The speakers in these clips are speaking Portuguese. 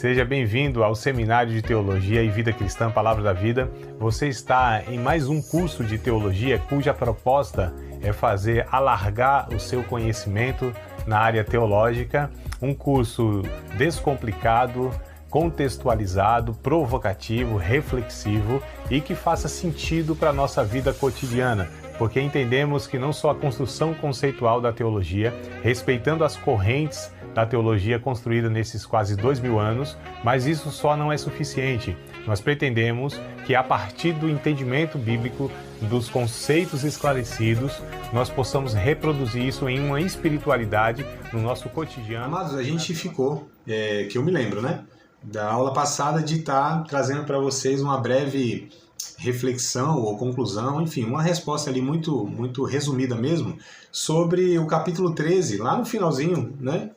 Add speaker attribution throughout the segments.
Speaker 1: Seja bem-vindo ao Seminário de Teologia e Vida Cristã Palavra da Vida. Você está em mais um curso de teologia cuja proposta é fazer alargar o seu conhecimento na área teológica, um curso descomplicado, contextualizado, provocativo, reflexivo e que faça sentido para a nossa vida cotidiana, porque entendemos que não só a construção conceitual da teologia, respeitando as correntes da teologia construída nesses quase 2000 anos, mas isso só não é suficiente. Nós pretendemos que a partir do entendimento bíblico, dos conceitos esclarecidos, nós possamos reproduzir isso em uma espiritualidade no nosso cotidiano.
Speaker 2: Amados, a gente ficou, que eu me lembro, né, da aula passada de estar trazendo para vocês uma breve reflexão ou conclusão, enfim, uma resposta ali muito resumida mesmo, sobre o capítulo 13, lá no finalzinho, né?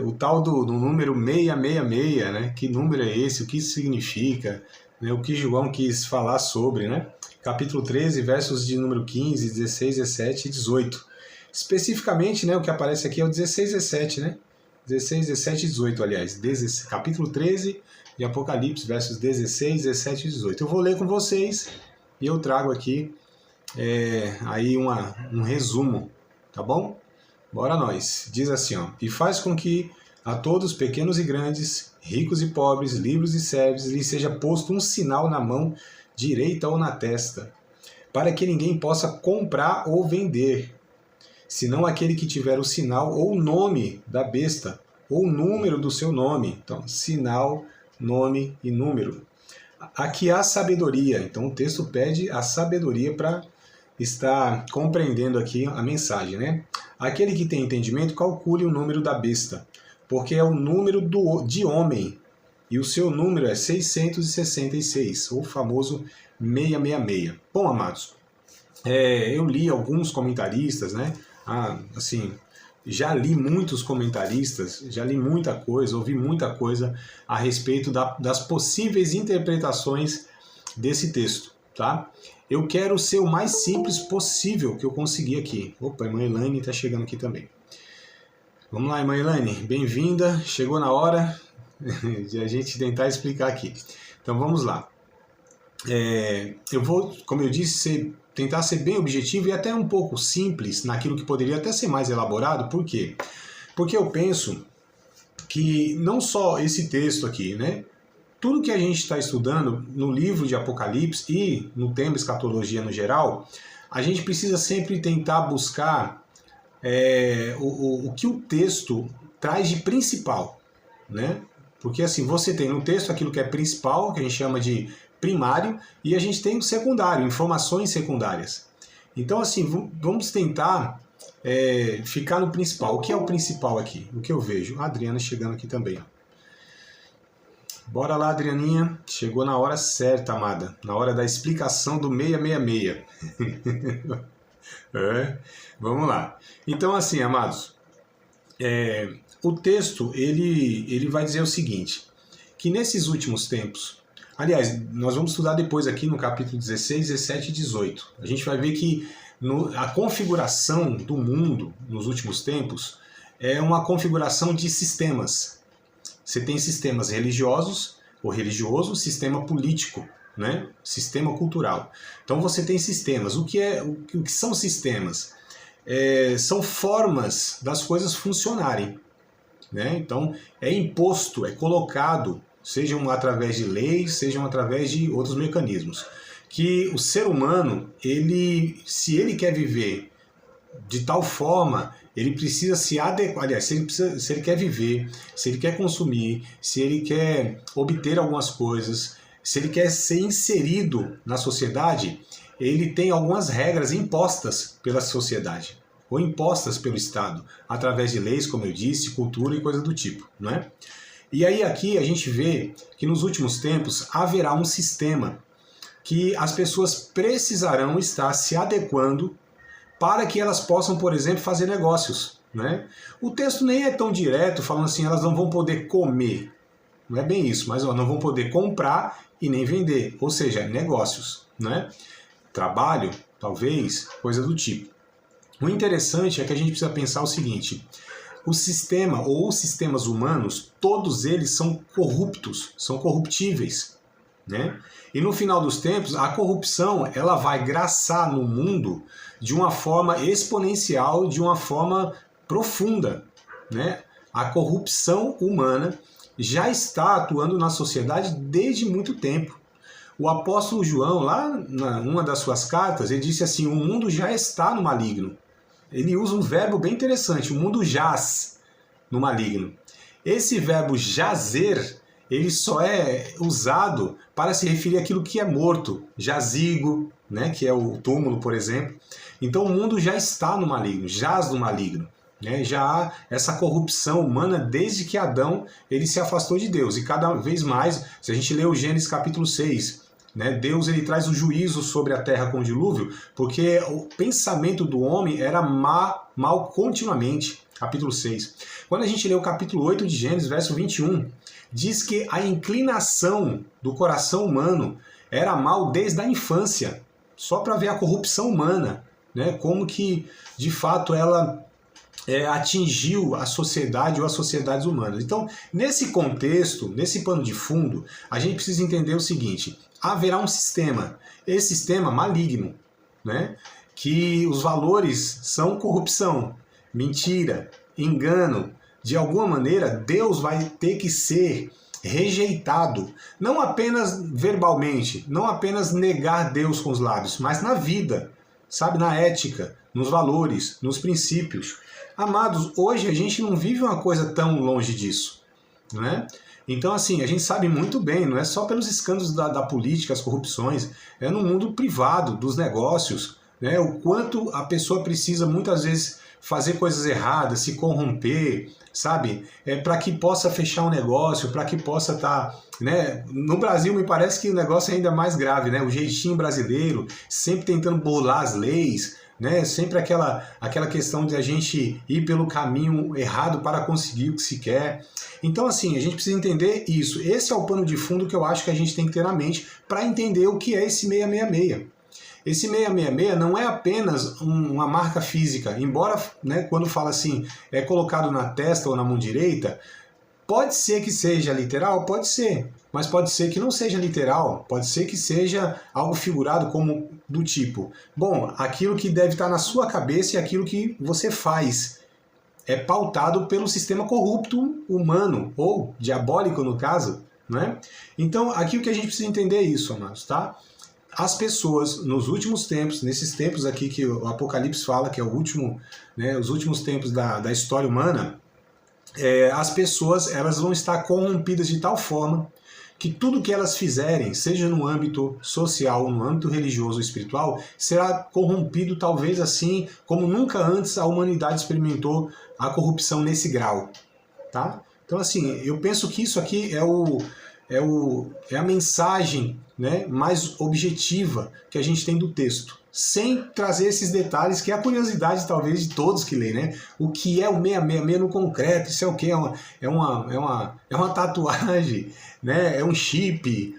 Speaker 2: O tal do número 666, né? Que número é esse? O que isso significa? Né? O que João quis falar sobre, né? Capítulo 13, versos de número 15, 16, 17 e 18. Especificamente, né, o que aparece aqui é o 16, 17, né? 16, 17 e 18, aliás. Capítulo 13 de Apocalipse, versos 16, 17 e 18. Eu vou ler com vocês e eu trago aqui aí um resumo, tá bom? Bora nós. Diz assim, ó: e faz com que a todos, pequenos e grandes, ricos e pobres, livres e servos, lhe seja posto um sinal na mão direita ou na testa, para que ninguém possa comprar ou vender, senão aquele que tiver o sinal ou o nome da besta, ou o número do seu nome. Então, sinal, nome e número. Aqui há sabedoria. Então, o texto pede a sabedoria para estar compreendendo aqui a mensagem, né? Aquele que tem entendimento, calcule o número da besta, porque é o número de homem, e o seu número é 666, o famoso 666. Bom, amados, eu li alguns comentaristas, né? Assim, já li muitos comentaristas, já li muita coisa, ouvi muita coisa a respeito das possíveis interpretações desse texto, tá? Eu quero ser o mais simples possível que eu conseguir aqui. Opa, a irmã Elaine está chegando aqui também. Vamos lá, irmã Elaine, bem-vinda. Chegou na hora de a gente tentar explicar aqui. Então vamos lá. Eu vou, como eu disse, tentar ser bem objetivo e até um pouco simples naquilo que poderia até ser mais elaborado. Por quê? Porque eu penso que não só esse texto aqui, né? Tudo que a gente está estudando no livro de Apocalipse e no tema escatologia no geral, a gente precisa sempre tentar buscar o que o texto traz de principal, né? Porque assim, você tem no texto aquilo que é principal, que a gente chama de primário, e a gente tem o secundário, informações secundárias. Então assim, vamos tentar ficar no principal. O que é o principal aqui? O que eu vejo? A Adriana chegando aqui também, ó. Bora lá, Adrianinha. Chegou na hora certa, amada. Na hora da explicação do 666. Vamos lá. Então, assim, amados, o texto, ele vai dizer o seguinte, que nesses últimos tempos, aliás, nós vamos estudar depois aqui no capítulo 16, 17 e 18. A gente vai ver que a configuração do mundo nos últimos tempos é uma configuração de sistemas. Você tem sistemas religiosos ou religioso, sistema político, né? Sistema cultural. Então você tem sistemas. O que são sistemas? São formas das coisas funcionarem, né? Então é imposto, é colocado, sejam através de leis, sejam através de outros mecanismos, que o ser humano, se ele quer viver de tal forma, ele precisa se adequar. Aliás, se ele quer viver, se ele quer consumir, se ele quer obter algumas coisas, se ele quer ser inserido na sociedade, ele tem algumas regras impostas pela sociedade, ou impostas pelo Estado, através de leis, como eu disse, cultura e coisa do tipo, não é? E aí aqui a gente vê que nos últimos tempos haverá um sistema que as pessoas precisarão estar se adequando para que elas possam, por exemplo, fazer negócios, né? O texto nem é tão direto, falando assim, elas não vão poder comer. Não é bem isso, mas não vão poder comprar e nem vender, ou seja, negócios, né? Trabalho, talvez, coisa do tipo. O interessante é que a gente precisa pensar o seguinte, o sistema ou os sistemas humanos, todos eles são corruptos, são corruptíveis, né? E no final dos tempos, a corrupção ela vai graçar no mundo de uma forma exponencial, de uma forma profunda, né? A corrupção humana já está atuando na sociedade desde muito tempo. O apóstolo João, lá numa das suas cartas, ele disse assim, o mundo já está no maligno. Ele usa um verbo bem interessante, o mundo jaz no maligno. Esse verbo jazer, ele só é usado para se referir àquilo que é morto, jazigo, né, que é o túmulo, por exemplo. Então o mundo já está no maligno, jaz no maligno. Né? Já há essa corrupção humana desde que Adão ele se afastou de Deus. E cada vez mais, se a gente lê o Gênesis capítulo 6, né, Deus ele traz o juízo sobre a terra com o dilúvio, porque o pensamento do homem era mal continuamente. Capítulo 6. Quando a gente lê o capítulo 8 de Gênesis, verso 21, diz que a inclinação do coração humano era mal desde a infância. Só para ver a corrupção humana, né, como que de fato ela atingiu a sociedade ou as sociedades humanas. Então, nesse contexto, nesse pano de fundo, a gente precisa entender o seguinte, haverá um sistema, esse sistema maligno, né? Que os valores são corrupção, mentira, engano. De alguma maneira, Deus vai ter que ser rejeitado, não apenas verbalmente, não apenas negar Deus com os lábios, mas na vida, sabe, na ética, nos valores, nos princípios. Amados, hoje a gente não vive uma coisa tão longe disso, né? Então, assim, a gente sabe muito bem, não é só pelos escândalos da política, as corrupções, é no mundo privado, dos negócios, né? O quanto a pessoa precisa, muitas vezes, fazer coisas erradas, se corromper, sabe? Para que possa fechar um negócio, para que possa estar... né? No Brasil, me parece que o negócio é ainda mais grave, né? O jeitinho brasileiro, sempre tentando burlar as leis, né? Sempre aquela questão de a gente ir pelo caminho errado para conseguir o que se quer. Então, assim, a gente precisa entender isso. Esse é o pano de fundo que eu acho que a gente tem que ter na mente para entender o que é esse 666. Esse 666 não é apenas uma marca física, embora, né, quando fala assim, é colocado na testa ou na mão direita, pode ser que seja literal? Pode ser, mas pode ser que não seja literal, pode ser que seja algo figurado como do tipo, bom, aquilo que deve estar na sua cabeça e aquilo que você faz é pautado pelo sistema corrupto humano, ou diabólico no caso, né? Então, aqui o que a gente precisa entender é isso, amados, tá? As pessoas, nos últimos tempos, nesses tempos aqui que o Apocalipse fala, que é o último, né, os últimos tempos da história humana, as pessoas elas vão estar corrompidas de tal forma que tudo que elas fizerem, seja no âmbito social, no âmbito religioso ou espiritual, será corrompido talvez assim como nunca antes a humanidade experimentou a corrupção nesse grau, tá? Então, assim, eu penso que isso aqui é a mensagem, né, mais objetiva que a gente tem do texto, sem trazer esses detalhes, que é a curiosidade talvez de todos que leem, né? O que é o 666 no concreto? Isso é o quê? É uma tatuagem, né? É um chip?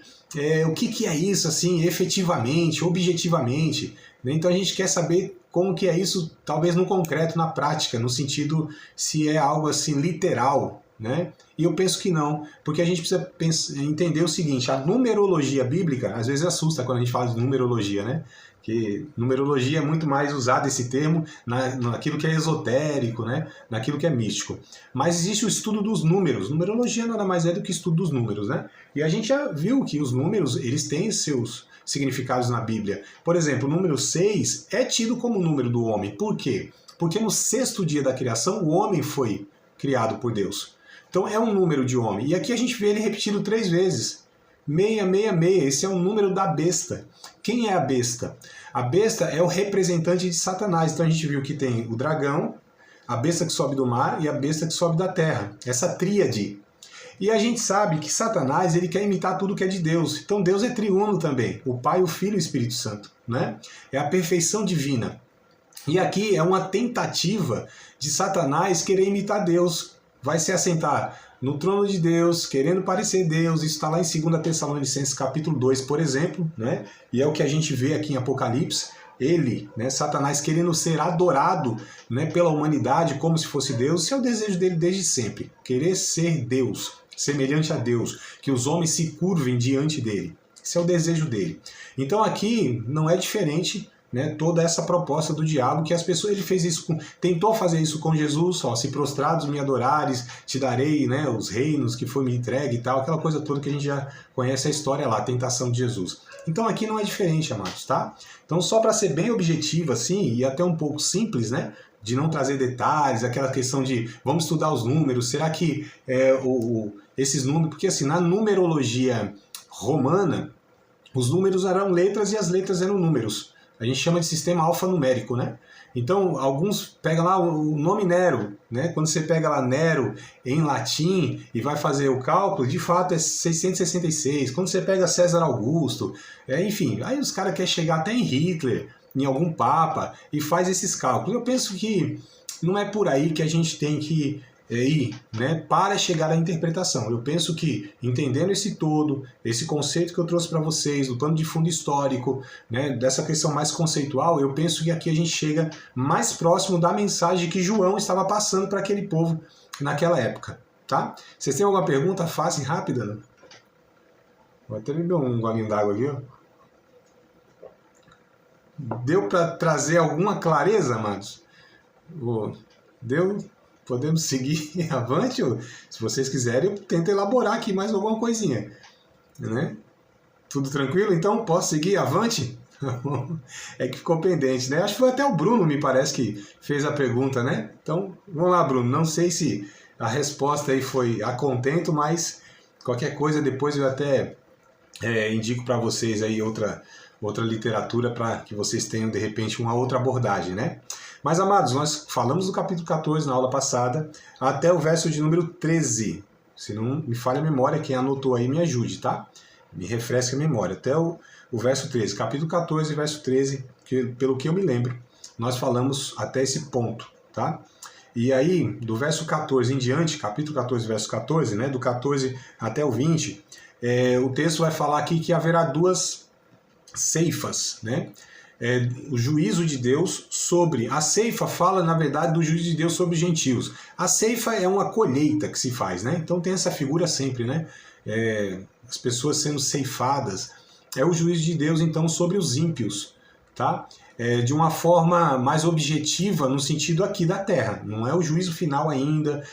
Speaker 2: O que é isso, assim, efetivamente, objetivamente? Né? Então a gente quer saber como que é isso, talvez no concreto, na prática, no sentido se é algo assim literal, né? E eu penso que não, porque a gente precisa entender o seguinte, a numerologia bíblica, às vezes assusta quando a gente fala de numerologia, né? Que numerologia é muito mais usado esse termo naquilo que é esotérico, né? Naquilo que é místico. Mas existe o estudo dos números. Numerologia nada mais é do que estudo dos números, né? E a gente já viu que os números, eles têm seus significados na Bíblia. Por exemplo, o número 6 é tido como o número do homem. Por quê? Porque no 6º dia da criação, o homem foi criado por Deus. Então é um número de homem. E aqui a gente vê ele repetido 3 vezes. 666, esse é o número da besta. Quem é a besta? A besta é o representante de Satanás. Então a gente viu que tem o dragão, a besta que sobe do mar e a besta que sobe da terra. Essa tríade. E a gente sabe que Satanás ele quer imitar tudo que é de Deus. Então Deus é triuno também. O Pai, o Filho e o Espírito Santo, né? É a perfeição divina. E aqui é uma tentativa de Satanás querer imitar Deus. Vai se assentar no trono de Deus, querendo parecer Deus. Isso está lá em 2 Tessalonicenses capítulo 2, por exemplo, né? E é o que a gente vê aqui em Apocalipse, ele, né, Satanás querendo ser adorado, né, pela humanidade como se fosse Deus, isso é o desejo dele desde sempre, querer ser Deus, semelhante a Deus, que os homens se curvem diante dele. Esse é o desejo dele. Então aqui não é diferente, né, toda essa proposta do diabo, que as pessoas, ele fez isso, tentou fazer isso com Jesus, ó, se prostrados me adorares, te darei, né, os reinos que foi me entregue e tal, aquela coisa toda que a gente já conhece a história lá, a tentação de Jesus. Então aqui não é diferente, amados, tá? Então só para ser bem objetivo assim, e até um pouco simples, né, de não trazer detalhes, aquela questão de vamos estudar os números, será que esses números, porque assim, na numerologia romana, os números eram letras e as letras eram números. A gente chama de sistema alfanumérico, né? Então, alguns pegam lá o nome Nero, né? Quando você pega lá Nero em latim e vai fazer o cálculo, de fato é 666. Quando você pega César Augusto, enfim, aí os caras querem chegar até em Hitler, em algum papa, e faz esses cálculos. Eu penso que não é por aí que a gente tem que ir, né, para chegar à interpretação. Eu penso que, entendendo esse todo, esse conceito que eu trouxe para vocês, do pano de fundo histórico, né, dessa questão mais conceitual, eu penso que aqui a gente chega mais próximo da mensagem que João estava passando para aquele povo naquela época. Tá? Vocês têm alguma pergunta fácil e rápida? Né? Vou até beber um golinho d'água aqui. Ó. Deu para trazer alguma clareza, amados? Deu? Podemos seguir avante? Se vocês quiserem, eu tento elaborar aqui mais alguma coisinha. Né? Tudo tranquilo? Então, posso seguir avante? É que ficou pendente, né? Acho que foi até o Bruno, me parece, que fez a pergunta, né? Então, vamos lá, Bruno. Não sei se a resposta aí foi a contento, mas qualquer coisa depois eu até indico para vocês aí outra literatura para que vocês tenham, de repente, uma outra abordagem, né? Mas, amados, nós falamos do capítulo 14 na aula passada, até o verso de número 13. Se não me falha a memória, quem anotou aí me ajude, tá? Me refresque a memória. Até o verso 13. Capítulo 14, verso 13, pelo que eu me lembro, nós falamos até esse ponto, tá? E aí, do verso 14 em diante, capítulo 14, verso 14, né? Do 14 até o 20, o texto vai falar aqui que haverá duas ceifas, né? O juízo de Deus sobre... A ceifa fala, na verdade, do juízo de Deus sobre os gentios. A ceifa é uma colheita que se faz, né? Então tem essa figura sempre, né? As pessoas sendo ceifadas. É o juízo de Deus, então, sobre os ímpios, tá? De uma forma mais objetiva, no sentido aqui da terra. Não é o juízo final ainda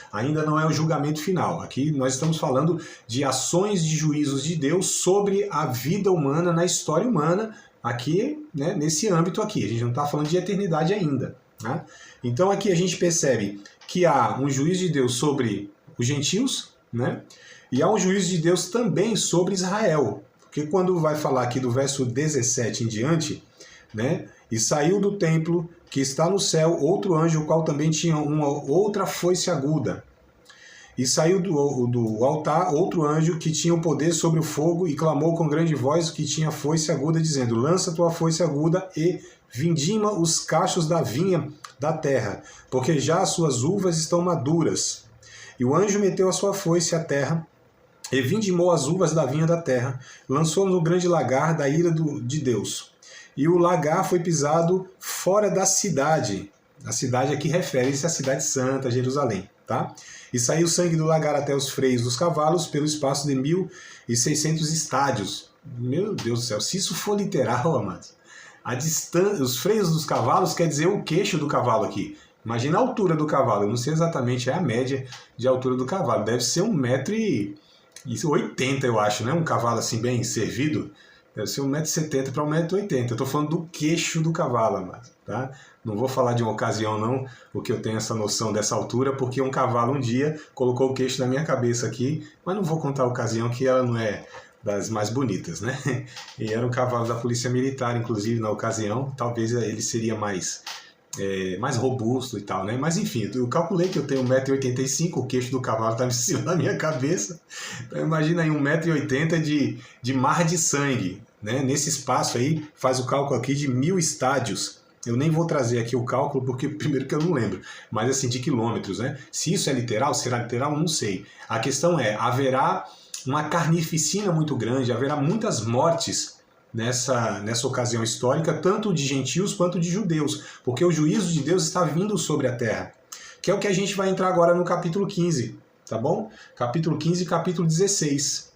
Speaker 2: não é o julgamento final. Aqui nós estamos falando de ações de juízos de Deus sobre a vida humana, na história humana, aqui, né, nesse âmbito aqui. A gente não está falando de eternidade ainda. Né? Então aqui a gente percebe que há um juízo de Deus sobre os gentios, né? E há um juízo de Deus também sobre Israel. Porque quando vai falar aqui do verso 17 em diante, né? E saiu do templo que está no céu outro anjo, o qual também tinha uma outra foice aguda. E saiu do altar outro anjo que tinha o poder sobre o fogo e clamou com grande voz que tinha foice aguda, dizendo: lança tua foice aguda e vindima os cachos da vinha da terra, porque já as suas uvas estão maduras. E o anjo meteu a sua foice à terra e vindimou as uvas da vinha da terra, lançou no grande lagar da ira de Deus. E o lagar foi pisado fora da cidade. A cidade aqui refere-se à cidade santa, Jerusalém. Tá? E saiu sangue do lagar até os freios dos cavalos pelo espaço de 1.600 estádios. Meu Deus do céu, se isso for literal, amados, os freios dos cavalos quer dizer o queixo do cavalo aqui. Imagina a altura do cavalo, eu não sei exatamente a média de altura do cavalo, deve ser 1,80 m, eu acho, né? Um cavalo assim bem servido. Deve ser 1,70 m para 1,80 m. Eu estou falando do queixo do cavalo, amado, tá? Não vou falar de uma ocasião, não, porque eu tenho essa noção dessa altura, porque um cavalo um dia colocou o queixo na minha cabeça aqui, mas não vou contar a ocasião, que ela não é das mais bonitas, né? E era um cavalo da Polícia Militar, inclusive, na ocasião. Talvez ele seria mais robusto e tal, né? Mas enfim, eu calculei que eu tenho 1,85 m, o queixo do cavalo estava em cima da minha cabeça. Então imagina aí 1,80 m de mar de sangue, né? Nesse espaço aí, faz o cálculo aqui de 1.000 estádios. Eu nem vou trazer aqui o cálculo, porque primeiro que eu não lembro, mas assim, de quilômetros, né? Se isso é literal, será literal? Não sei. A questão é, haverá uma carnificina muito grande, haverá muitas mortes nessa ocasião histórica, tanto de gentios quanto de judeus, porque o juízo de Deus está vindo sobre a terra, que é o que a gente vai entrar agora no capítulo 15, tá bom? Capítulo 15 e capítulo 16.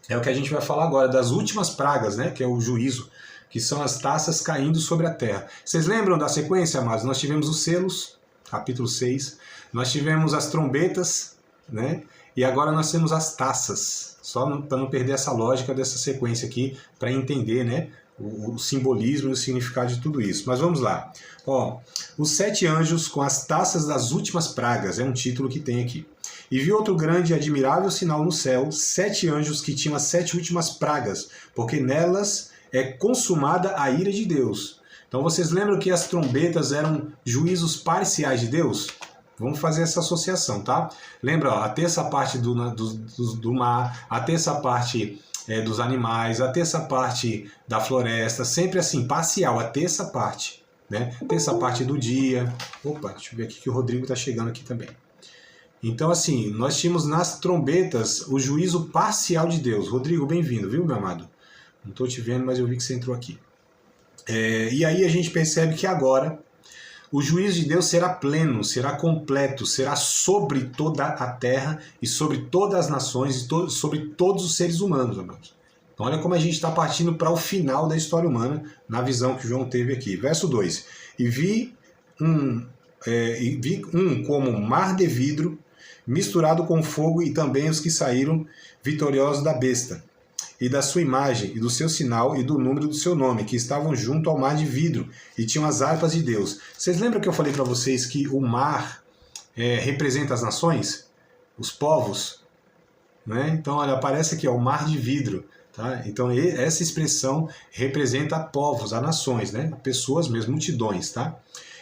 Speaker 2: É o que a gente vai falar agora, das últimas pragas, né? Que é o juízo, que são as taças caindo sobre a terra. Vocês lembram da sequência, amados? Nós tivemos os selos, capítulo 6, nós tivemos as trombetas, né? E agora nós temos as taças, só para não perder essa lógica dessa sequência aqui, para entender, né, o simbolismo e o significado de tudo isso. Mas vamos lá. Ó, os 7 anjos com as taças das últimas pragas, é um título que tem aqui. E vi outro grande e admirável sinal no céu, 7 anjos que tinham as 7 últimas pragas, porque nelas é consumada a ira de Deus. Então vocês lembram que as trombetas eram juízos parciais de Deus? Vamos fazer essa associação, tá? Lembra, ó, a terça parte do mar, a terça parte dos animais, a terça parte da floresta, sempre assim, parcial, a terça parte, né? Terça parte do dia. Opa, deixa eu ver aqui que o Rodrigo está chegando aqui também. Então, assim, nós tínhamos nas trombetas o juízo parcial de Deus. Rodrigo, bem-vindo, viu, meu amado? Não estou te vendo, mas eu vi que você entrou aqui. E aí a gente percebe que agora o juízo de Deus será pleno, será completo, será sobre toda a terra e sobre todas as nações e sobre todos os seres humanos, amados. Então olha como a gente está partindo para o final da história humana, na visão que João teve aqui. Verso 2. E vi um como mar de vidro, misturado com fogo, e também os que saíram vitoriosos da besta, e da sua imagem, e do seu sinal, e do número do seu nome, que estavam junto ao mar de vidro, e tinham as harpas de Deus. Vocês lembram que eu falei para vocês que o mar representa as nações? Os povos? Né? Então, olha, aparece aqui, ó, o mar de vidro. Tá? Então, essa expressão representa povos, as nações, né? Pessoas mesmo, multidões. Tá?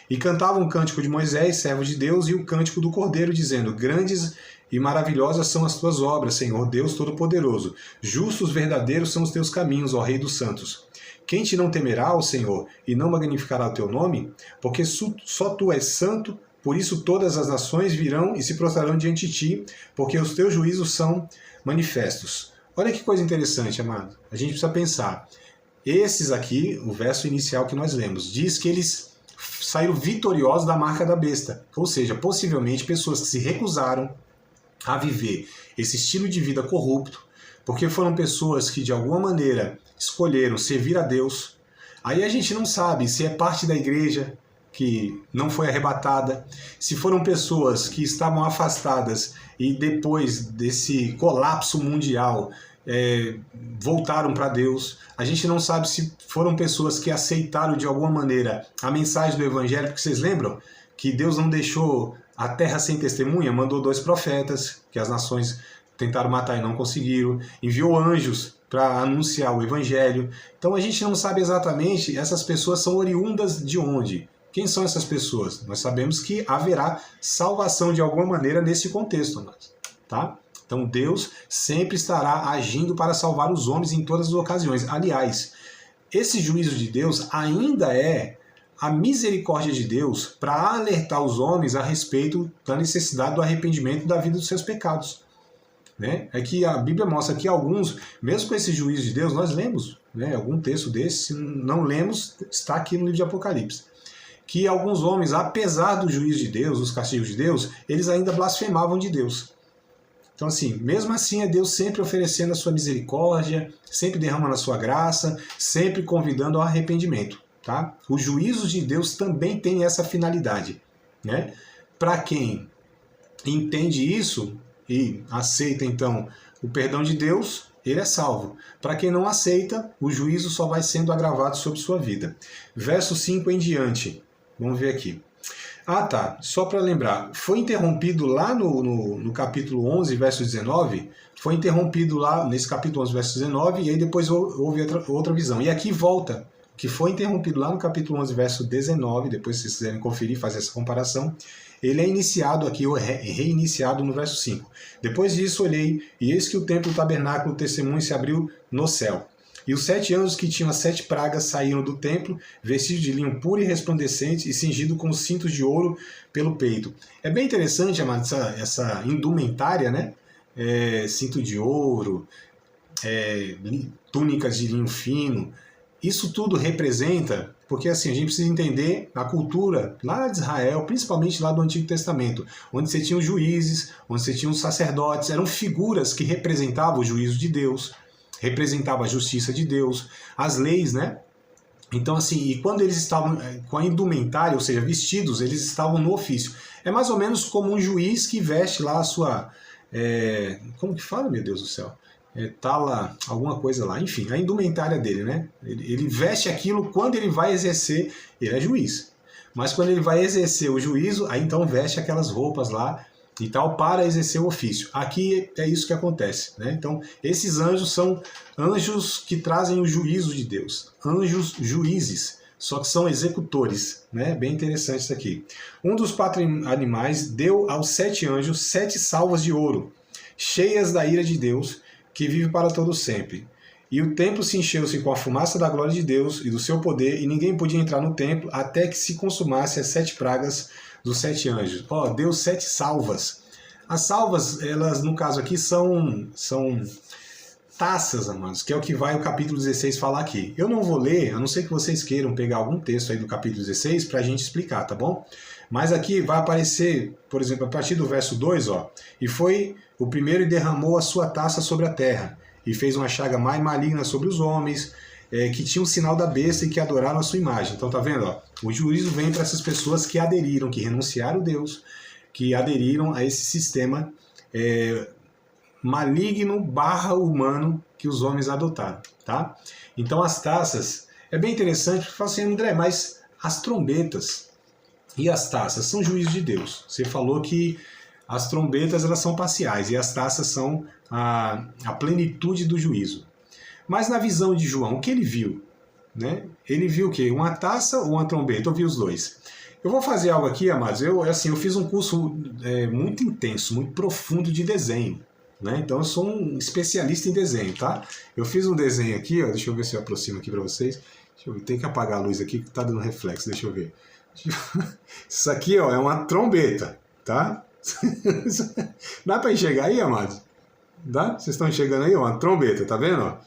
Speaker 2: E cantavam o cântico de Moisés, servo de Deus, e o cântico do Cordeiro, dizendo: grandes e maravilhosas são as tuas obras, Senhor Deus Todo-Poderoso. Justos, verdadeiros são os teus caminhos, ó Rei dos santos. Quem te não temerá, ó Senhor, e não magnificará o teu nome? Porque só tu és santo, por isso todas as nações virão e se prostrarão diante de ti, porque os teus juízos são manifestos. Olha que coisa interessante, amado. A gente precisa pensar. Esses aqui, o verso inicial que nós lemos, diz que eles saíram vitoriosos da marca da besta. Ou seja, possivelmente pessoas que se recusaram a viver esse estilo de vida corrupto, porque foram pessoas que de alguma maneira escolheram servir a Deus. Aí a gente não sabe se é parte da igreja que não foi arrebatada, se foram pessoas que estavam afastadas e depois desse colapso mundial voltaram para Deus. A gente não sabe se foram pessoas que aceitaram de alguma maneira a mensagem do Evangelho, porque vocês lembram que Deus não deixou a terra sem testemunha, mandou 2 profetas, que as nações tentaram matar e não conseguiram, enviou anjos para anunciar o Evangelho. Então a gente não sabe exatamente, essas pessoas são oriundas de onde? Quem são essas pessoas? Nós sabemos que haverá salvação de alguma maneira nesse contexto, tá? Então Deus sempre estará agindo para salvar os homens em todas as ocasiões. Aliás, esse juízo de Deus ainda é a misericórdia de Deus para alertar os homens a respeito da necessidade do arrependimento da vida dos seus pecados. Né? É que a Bíblia mostra que alguns, mesmo com esse juízo de Deus, nós lemos, né, algum texto desse, se não lemos, está aqui no livro de Apocalipse, que alguns homens, apesar do juízo de Deus, dos castigos de Deus, eles ainda blasfemavam de Deus. Então, assim, mesmo assim é Deus sempre oferecendo a sua misericórdia, sempre derramando a sua graça, sempre convidando ao arrependimento. Tá? Os juízos de Deus também têm essa finalidade. Né? Para quem entende isso e aceita, então, o perdão de Deus, ele é salvo. Para quem não aceita, o juízo só vai sendo agravado sobre sua vida. Verso 5 em diante. Vamos ver aqui. Ah, tá. Só para lembrar. Foi interrompido lá no capítulo 11, verso 19. Foi interrompido lá nesse capítulo 11, verso 19. E aí depois houve outra visão. E aqui volta. Que foi interrompido lá no capítulo 11, verso 19. Depois, se vocês quiserem conferir, fazer essa comparação. Ele é iniciado aqui, ou reiniciado no verso 5. Depois disso olhei, e eis que o templo do tabernáculo do testemunho se abriu no céu. E os 7 anjos que tinham as 7 pragas saíram do templo, vestidos de linho puro e resplandecente, e cingido com cintos de ouro pelo peito. É bem interessante, amado, essa indumentária, né? Cinto de ouro, túnicas de linho fino. isso tudo representa, porque assim, a gente precisa entender a cultura lá de Israel, principalmente lá do Antigo Testamento, onde você tinha os juízes, onde você tinha os sacerdotes, eram figuras que representavam o juízo de Deus, representavam a justiça de Deus, as leis, né? Então assim, e quando eles estavam com a indumentária, ou seja, vestidos, eles estavam no ofício. É mais ou menos como um juiz que veste lá a sua... como que fala, meu Deus do céu? Tala, alguma coisa lá, enfim, a indumentária dele, né? Ele veste aquilo quando ele vai exercer, ele é juiz. Mas quando ele vai exercer o juízo, aí então veste aquelas roupas lá e tal para exercer o ofício. Aqui é isso que acontece, né? Então, esses anjos são anjos que trazem o juízo de Deus, anjos juízes, só que são executores, né? Bem interessante isso aqui. Um dos 4 animais deu aos 7 anjos 7 salvas de ouro, cheias da ira de Deus, que vive para todo sempre. E o templo se encheu-se com a fumaça da glória de Deus e do seu poder, e ninguém podia entrar no templo até que se consumasse as 7 pragas dos 7 anjos. Ó, deu 7 salvas. As salvas, elas no caso aqui são taças, amados, que é o que vai o capítulo 16 falar aqui. Eu não vou ler, a não ser que vocês queiram pegar algum texto aí do capítulo 16 para a gente explicar, tá bom? Mas aqui vai aparecer, por exemplo, a partir do verso 2, ó, e foi o primeiro e derramou a sua taça sobre a terra, e fez uma chaga mais maligna sobre os homens, que tinham o sinal da besta e que adoraram a sua imagem. Então tá vendo? Ó, o juízo vem para essas pessoas que aderiram, que renunciaram a Deus, que aderiram a esse sistema maligno / humano que os homens adotaram, tá? Então as taças, é bem interessante, porque fala assim, André, mas as trombetas e as taças são juízo de Deus. Você falou que as trombetas elas são parciais e as taças são a plenitude do juízo. Mas na visão de João, o que ele viu? Né? Ele viu o quê? Uma taça ou uma trombeta? Eu vi os dois. Eu vou fazer algo aqui, amados. Eu fiz um curso muito intenso, muito profundo de desenho. Né? Então eu sou um especialista em desenho, tá? Eu fiz um desenho aqui, ó, deixa eu ver se eu aproximo aqui para vocês. Deixa eu ver, tem que apagar a luz aqui que tá dando reflexo, deixa eu ver. Isso aqui, ó, é uma trombeta, tá? Dá para enxergar aí, amados? Dá? Vocês estão enxergando aí, ó, uma trombeta, tá vendo? Ó?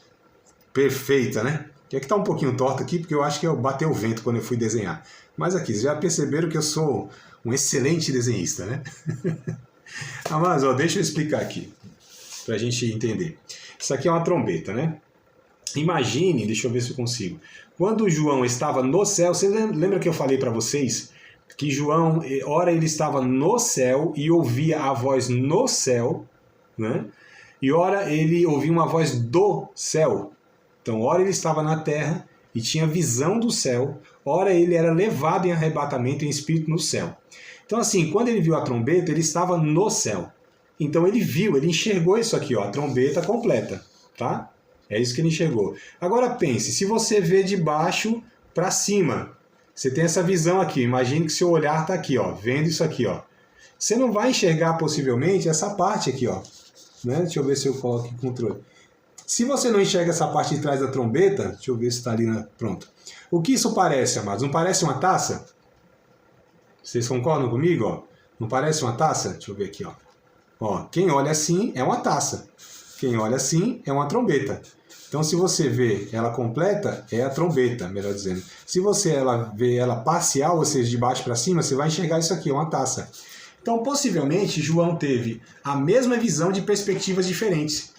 Speaker 2: Perfeita, né? É que tá um pouquinho torto aqui, porque eu acho que eu batei o vento quando eu fui desenhar. Mas aqui, vocês já perceberam que eu sou um excelente desenhista, né? Amados, ó, deixa eu explicar aqui, pra gente entender. Isso aqui é uma trombeta, né? Imagine, deixa eu ver se eu consigo. Quando João estava no céu, você lembra que eu falei para vocês que João, ora ele estava no céu e ouvia a voz no céu, né? E ora ele ouvia uma voz do céu. Então, ora ele estava na terra e tinha visão do céu, ora ele era levado em arrebatamento em espírito no céu. Então, assim, quando ele viu a trombeta, ele estava no céu. Então ele viu, ele enxergou isso aqui, ó, a trombeta completa, tá? É isso que ele enxergou. Agora pense, se você vê de baixo para cima, você tem essa visão aqui, imagine que seu olhar está aqui, ó, vendo isso aqui, ó. Você não vai enxergar possivelmente essa parte aqui, ó. Né? Deixa eu ver se eu coloco aqui o controle. Se você não enxerga essa parte de trás da trombeta, deixa eu ver se está ali, pronto. O que isso parece, amados? Não parece uma taça? Vocês concordam comigo, ó? Não parece uma taça? Deixa eu ver aqui, ó. Ó, quem olha assim é uma taça. Quem olha assim é uma trombeta. Então, se você vê ela completa, é a trombeta, melhor dizendo. Se você vê ela parcial, ou seja, de baixo para cima, você vai enxergar isso aqui, é uma taça. Então, possivelmente, João teve a mesma visão de perspectivas diferentes.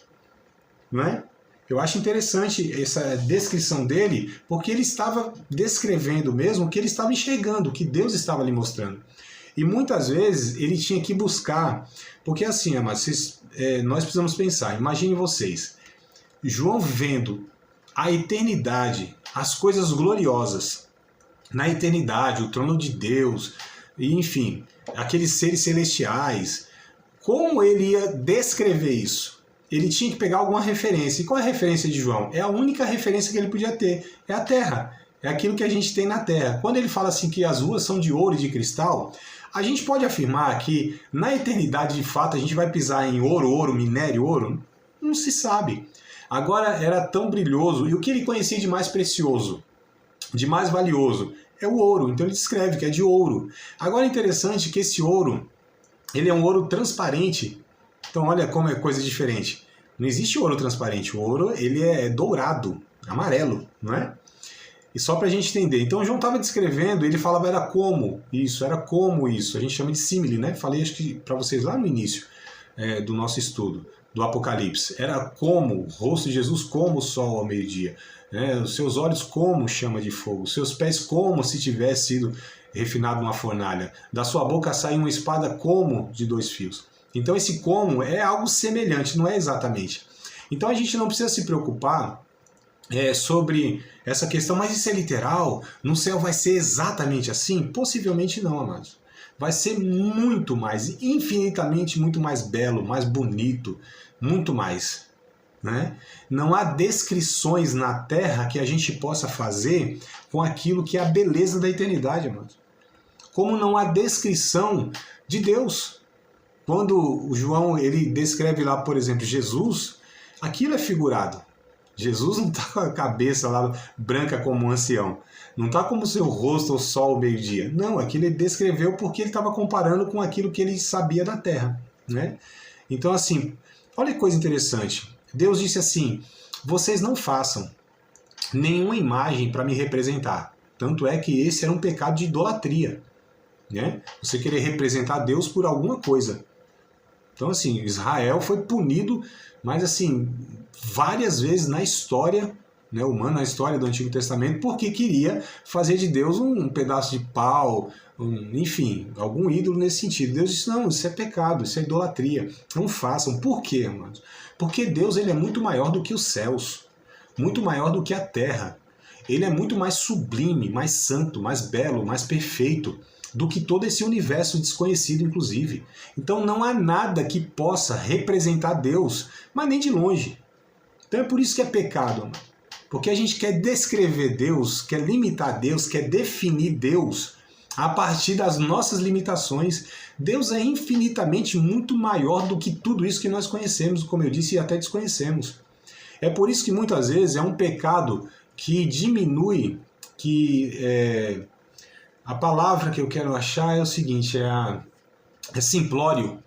Speaker 2: Não é? Eu acho interessante essa descrição dele, porque ele estava descrevendo mesmo o que ele estava enxergando, o que Deus estava lhe mostrando. E muitas vezes ele tinha que buscar, porque assim, amados, nós precisamos pensar, imagine vocês, João vendo a eternidade, as coisas gloriosas, na eternidade, o trono de Deus, e, enfim, aqueles seres celestiais, como ele ia descrever isso? Ele tinha que pegar alguma referência. E qual é a referência de João? É a única referência que ele podia ter. É a terra. É aquilo que a gente tem na terra. Quando ele fala assim que as ruas são de ouro e de cristal, a gente pode afirmar que na eternidade, de fato, a gente vai pisar em ouro, minério, ouro? Não se sabe. Agora era tão brilhoso. E o que ele conhecia de mais precioso, de mais valioso, é o ouro. Então ele descreve que é de ouro. Agora é interessante que esse ouro, ele é um ouro transparente. Então olha como é coisa diferente. Não existe ouro transparente. O ouro ele é dourado, amarelo, não é? E só para a gente entender. Então João estava descrevendo, ele falava era como isso. A gente chama de símile, né? Falei acho que para vocês lá no início do nosso estudo do Apocalipse. Era como o rosto de Jesus como o sol ao meio-dia, né? Os seus olhos como chama de fogo, os seus pés como se tivesse sido refinado numa fornalha. Da sua boca sai uma espada como de 2 fios. Então esse como é algo semelhante, não é exatamente. Então a gente não precisa se preocupar sobre essa questão, mas isso é literal? No céu vai ser exatamente assim? Possivelmente não, amados. Vai ser muito mais, infinitamente muito mais belo, mais bonito, muito mais. Né? Não há descrições na Terra que a gente possa fazer com aquilo que é a beleza da eternidade, amados. Como não há descrição de Deus. Quando o João ele descreve lá, por exemplo, Jesus, aquilo é figurado. Jesus não está com a cabeça lá branca como um ancião. Não está como o seu rosto ao sol ao meio-dia. Não, aquilo ele descreveu porque ele estava comparando com aquilo que ele sabia da terra. Né? Então, assim, olha que coisa interessante. Deus disse assim, vocês não façam nenhuma imagem para me representar. Tanto é que esse era um pecado de idolatria. Né? Você querer representar Deus por alguma coisa. Então, assim, Israel foi punido, mas assim, várias vezes na história, né, humana, na história do Antigo Testamento, porque queria fazer de Deus um pedaço de pau, enfim, algum ídolo nesse sentido. Deus disse, não, isso é pecado, isso é idolatria. Não façam. Por quê, irmãos? Porque Deus ele é muito maior do que os céus, muito maior do que a terra. Ele é muito mais sublime, mais santo, mais belo, mais perfeito do que todo esse universo desconhecido, inclusive. Então não há nada que possa representar Deus, mas nem de longe. Então é por isso que é pecado, mano. Porque a gente quer descrever Deus, quer limitar Deus, quer definir Deus a partir das nossas limitações. Deus é infinitamente muito maior do que tudo isso que nós conhecemos, como eu disse, e até desconhecemos. É por isso que muitas vezes é um pecado que diminui, a palavra que eu quero achar é o seguinte, é simplório,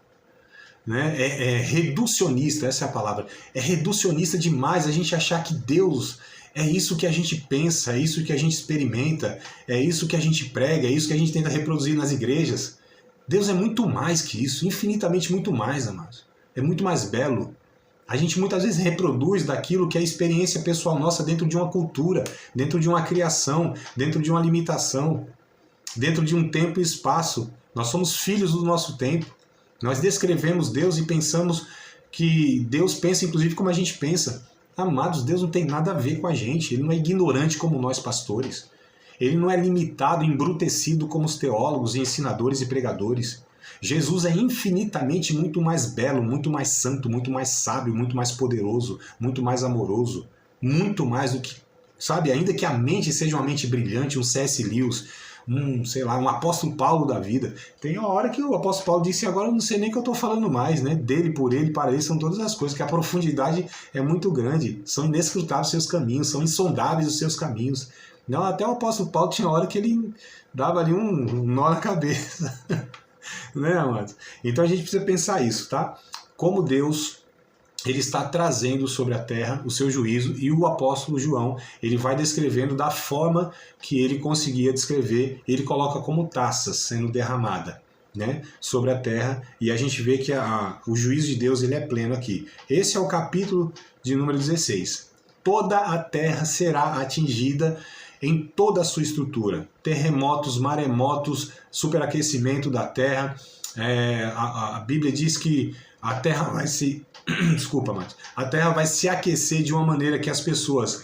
Speaker 2: né? É reducionista, essa é a palavra. É reducionista demais a gente achar que Deus é isso que a gente pensa, é isso que a gente experimenta, é isso que a gente prega, é isso que a gente tenta reproduzir nas igrejas. Deus é muito mais que isso, infinitamente muito mais, amados. É muito mais belo. A gente muitas vezes reproduz daquilo que é a experiência pessoal nossa dentro de uma cultura, dentro de uma criação, dentro de uma limitação, dentro de um tempo e espaço. Nós somos filhos do nosso tempo. Nós descrevemos Deus e pensamos que Deus pensa inclusive como a gente pensa. Amados, Deus não tem nada a ver com a gente. Ele não é ignorante como nós pastores. Ele não é limitado, embrutecido como os teólogos e ensinadores e pregadores. Jesus é infinitamente muito mais belo, muito mais santo, muito mais sábio, muito mais poderoso, muito mais amoroso, muito mais do que, sabe, ainda que a mente seja uma mente brilhante, um C.S. Lewis, sei lá, um apóstolo Paulo da vida. Tem uma hora que o apóstolo Paulo disse, agora eu não sei nem o que eu estou falando mais, né? Dele, por ele, para ele, são todas as coisas, que a profundidade é muito grande, são inescrutáveis os seus caminhos, são insondáveis os seus caminhos. Não, até o apóstolo Paulo tinha hora que ele dava ali um nó na cabeça. Né, amados? Então a gente precisa pensar isso, tá? Como Deus ele está trazendo sobre a terra o seu juízo, e o apóstolo João ele vai descrevendo da forma que ele conseguia descrever. Ele coloca como taças sendo derramada, né, sobre a terra, e a gente vê que o juízo de Deus ele é pleno aqui. Esse é o capítulo de número 16. Toda a terra será atingida em toda a sua estrutura. Terremotos, maremotos, superaquecimento da terra. A Bíblia diz que a terra vai se... Desculpa, Matheus. A terra vai se aquecer de uma maneira que as pessoas...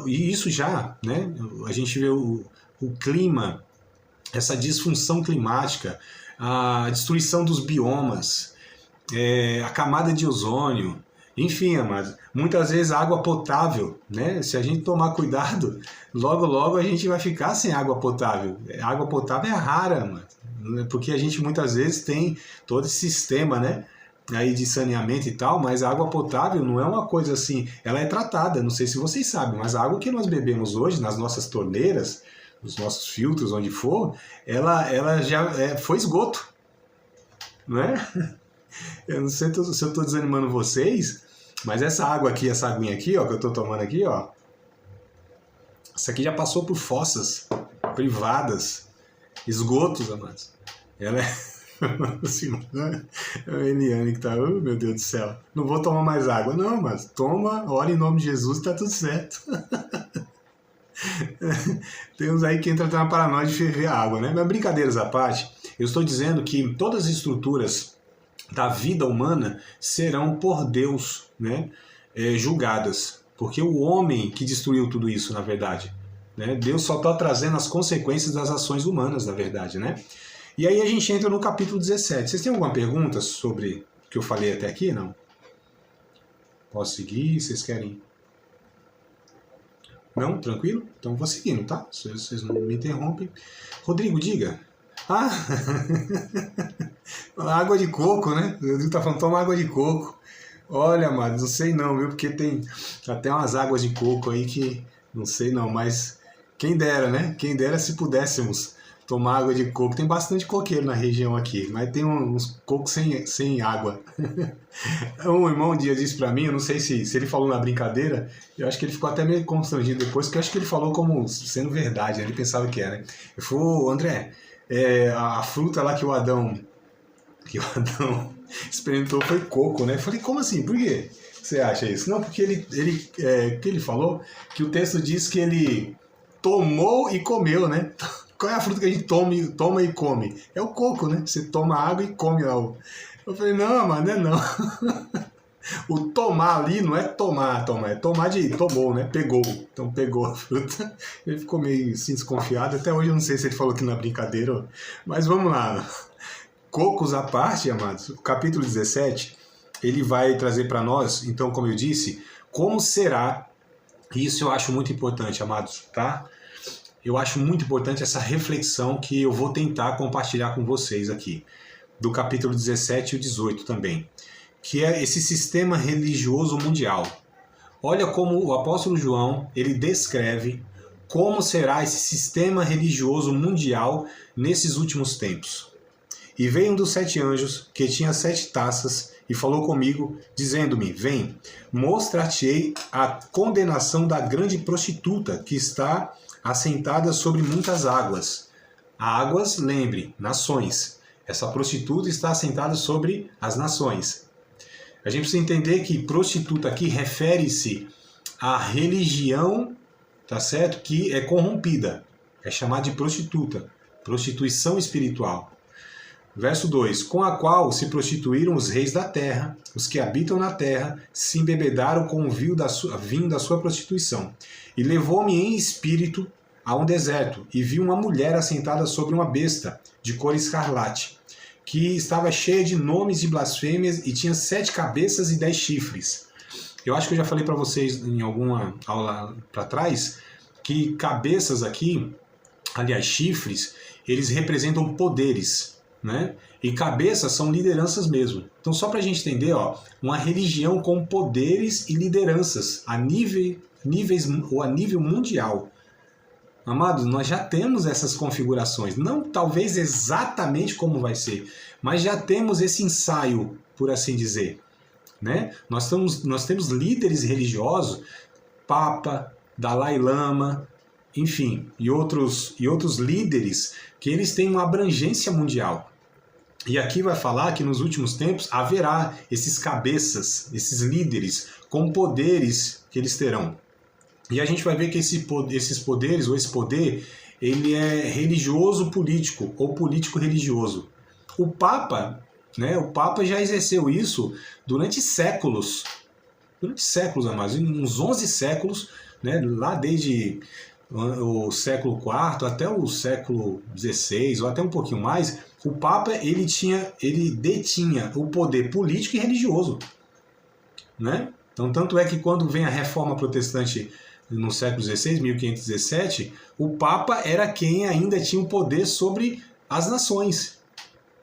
Speaker 2: E isso já, né? A gente vê o clima, essa disfunção climática, a destruição dos biomas, a camada de ozônio, enfim, amados, muitas vezes a água potável, né? Se a gente tomar cuidado, logo logo a gente vai ficar sem água potável. A água potável é rara, mano, porque a gente muitas vezes tem todo esse sistema, né, aí de saneamento e tal, mas a água potável não é uma coisa assim, ela é tratada, não sei se vocês sabem, mas a água que nós bebemos hoje nas nossas torneiras, nos nossos filtros, onde for, ela já foi esgoto, não é? Eu não sei se eu estou desanimando vocês, mas essa água aqui, essa aguinha aqui, ó, que eu estou tomando aqui, ó, Essa aqui já passou por fossas privadas, esgotos, amados. Ela é... assim, a Eliane que tá, oh, meu Deus do céu, não vou tomar mais água. Não, mas toma, ora em nome de Jesus e tá tudo certo. Tem uns aí que entram na paranoia de ferver a água, né? Mas brincadeiras à parte, eu estou dizendo que todas as estruturas da vida humana serão por Deus, né, julgadas. Porque o homem que destruiu tudo isso, na verdade. Né? Deus só está trazendo as consequências das ações humanas, na verdade, né? E aí a gente entra no capítulo 17. Vocês têm alguma pergunta sobre o que eu falei até aqui? Não? Posso seguir? Vocês querem? Não? Tranquilo? Então vou seguindo, tá? Vocês não me interrompem. Rodrigo, diga. Ah! Água de coco, né? O Rodrigo tá falando, toma água de coco. Olha, amados, não sei não, viu? Porque tem até umas águas de coco aí que não sei não, mas quem dera, né? Quem dera se pudéssemos tomar água de coco. Tem bastante coqueiro na região aqui, mas tem uns cocos sem água. Um irmão um dia disse pra mim, eu não sei se ele falou na brincadeira, eu acho que ele ficou até meio constrangido depois, porque eu acho que ele falou como sendo verdade, né? Ele pensava que era, né? Ele falou, André, a fruta lá que o Adão experimentou foi coco, né? Eu falei, como assim? Por quê você acha isso? Não, porque que ele falou que o texto diz que ele tomou e comeu, né? Qual é a fruta que a gente toma e come? É o coco, né? Você toma água e come algo. Eu falei, não, mas não é não. O tomar ali não é tomar, é tomar de tomou, né? Pegou. Então pegou a fruta. Ele ficou meio assim desconfiado. Até hoje eu não sei se ele falou que na brincadeira. Mas vamos lá. Cocos à parte, amados. O capítulo 17, ele vai trazer para nós, então, como eu disse, como será. Isso eu acho muito importante, amados, tá? Eu acho muito importante essa reflexão que eu vou tentar compartilhar com vocês aqui, do capítulo 17 e o 18 também, que é esse sistema religioso mundial. Olha como o apóstolo João, ele descreve como será esse sistema religioso mundial nesses últimos tempos. E veio um dos 7 anjos, que tinha 7 taças, e falou comigo, dizendo-me, vem, mostrar-te-ei a condenação da grande prostituta, que está assentada sobre muitas águas. Águas, lembre, nações. Essa prostituta está assentada sobre as nações. A gente precisa entender que prostituta aqui refere-se à religião, tá certo? Que é corrompida. É chamada de prostituta. Prostituição espiritual. Verso 2. Com a qual se prostituíram os reis da terra, os que habitam na terra, se embebedaram com o vinho da sua prostituição. E levou-me em espírito a um deserto, e vi uma mulher assentada sobre uma besta, de cor escarlate, que estava cheia de nomes e blasfêmias, e tinha 7 cabeças e 10 chifres. Eu acho que eu já falei para vocês em alguma aula para trás, que cabeças aqui, aliás, chifres, eles representam poderes, né? E cabeças são lideranças mesmo. Então, só para a gente entender, ó, uma religião com poderes e lideranças a nível mundial. Amados, nós já temos essas configurações. Não talvez exatamente como vai ser, mas já temos esse ensaio, por assim dizer. Né? Nós temos líderes religiosos, Papa, Dalai Lama, enfim, e outros líderes que eles têm uma abrangência mundial. E aqui vai falar que nos últimos tempos haverá esses cabeças, esses líderes, com poderes que eles terão. E a gente vai ver que esses poderes, ou esse poder, ele é religioso-político, ou político-religioso. O Papa, né, o Papa já exerceu isso durante séculos. Durante séculos, amados, uns 11 séculos, né, lá desde o século IV até o século XVI, ou até um pouquinho mais, o Papa ele detinha o poder político e religioso. Né? Então, tanto é que quando vem a Reforma Protestante no século XVI, 1517, o Papa era quem ainda tinha o poder sobre as nações.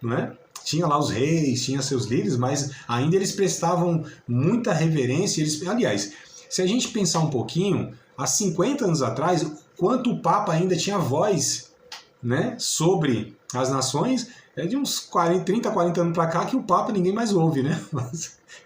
Speaker 2: Né? Tinha lá os reis, tinha seus líderes, mas ainda eles prestavam muita reverência. Aliás, se a gente pensar um pouquinho, há 50 anos atrás, quanto o Papa ainda tinha voz, né, sobre as nações, é de uns 30, 40 anos para cá que o Papa ninguém mais ouve, né?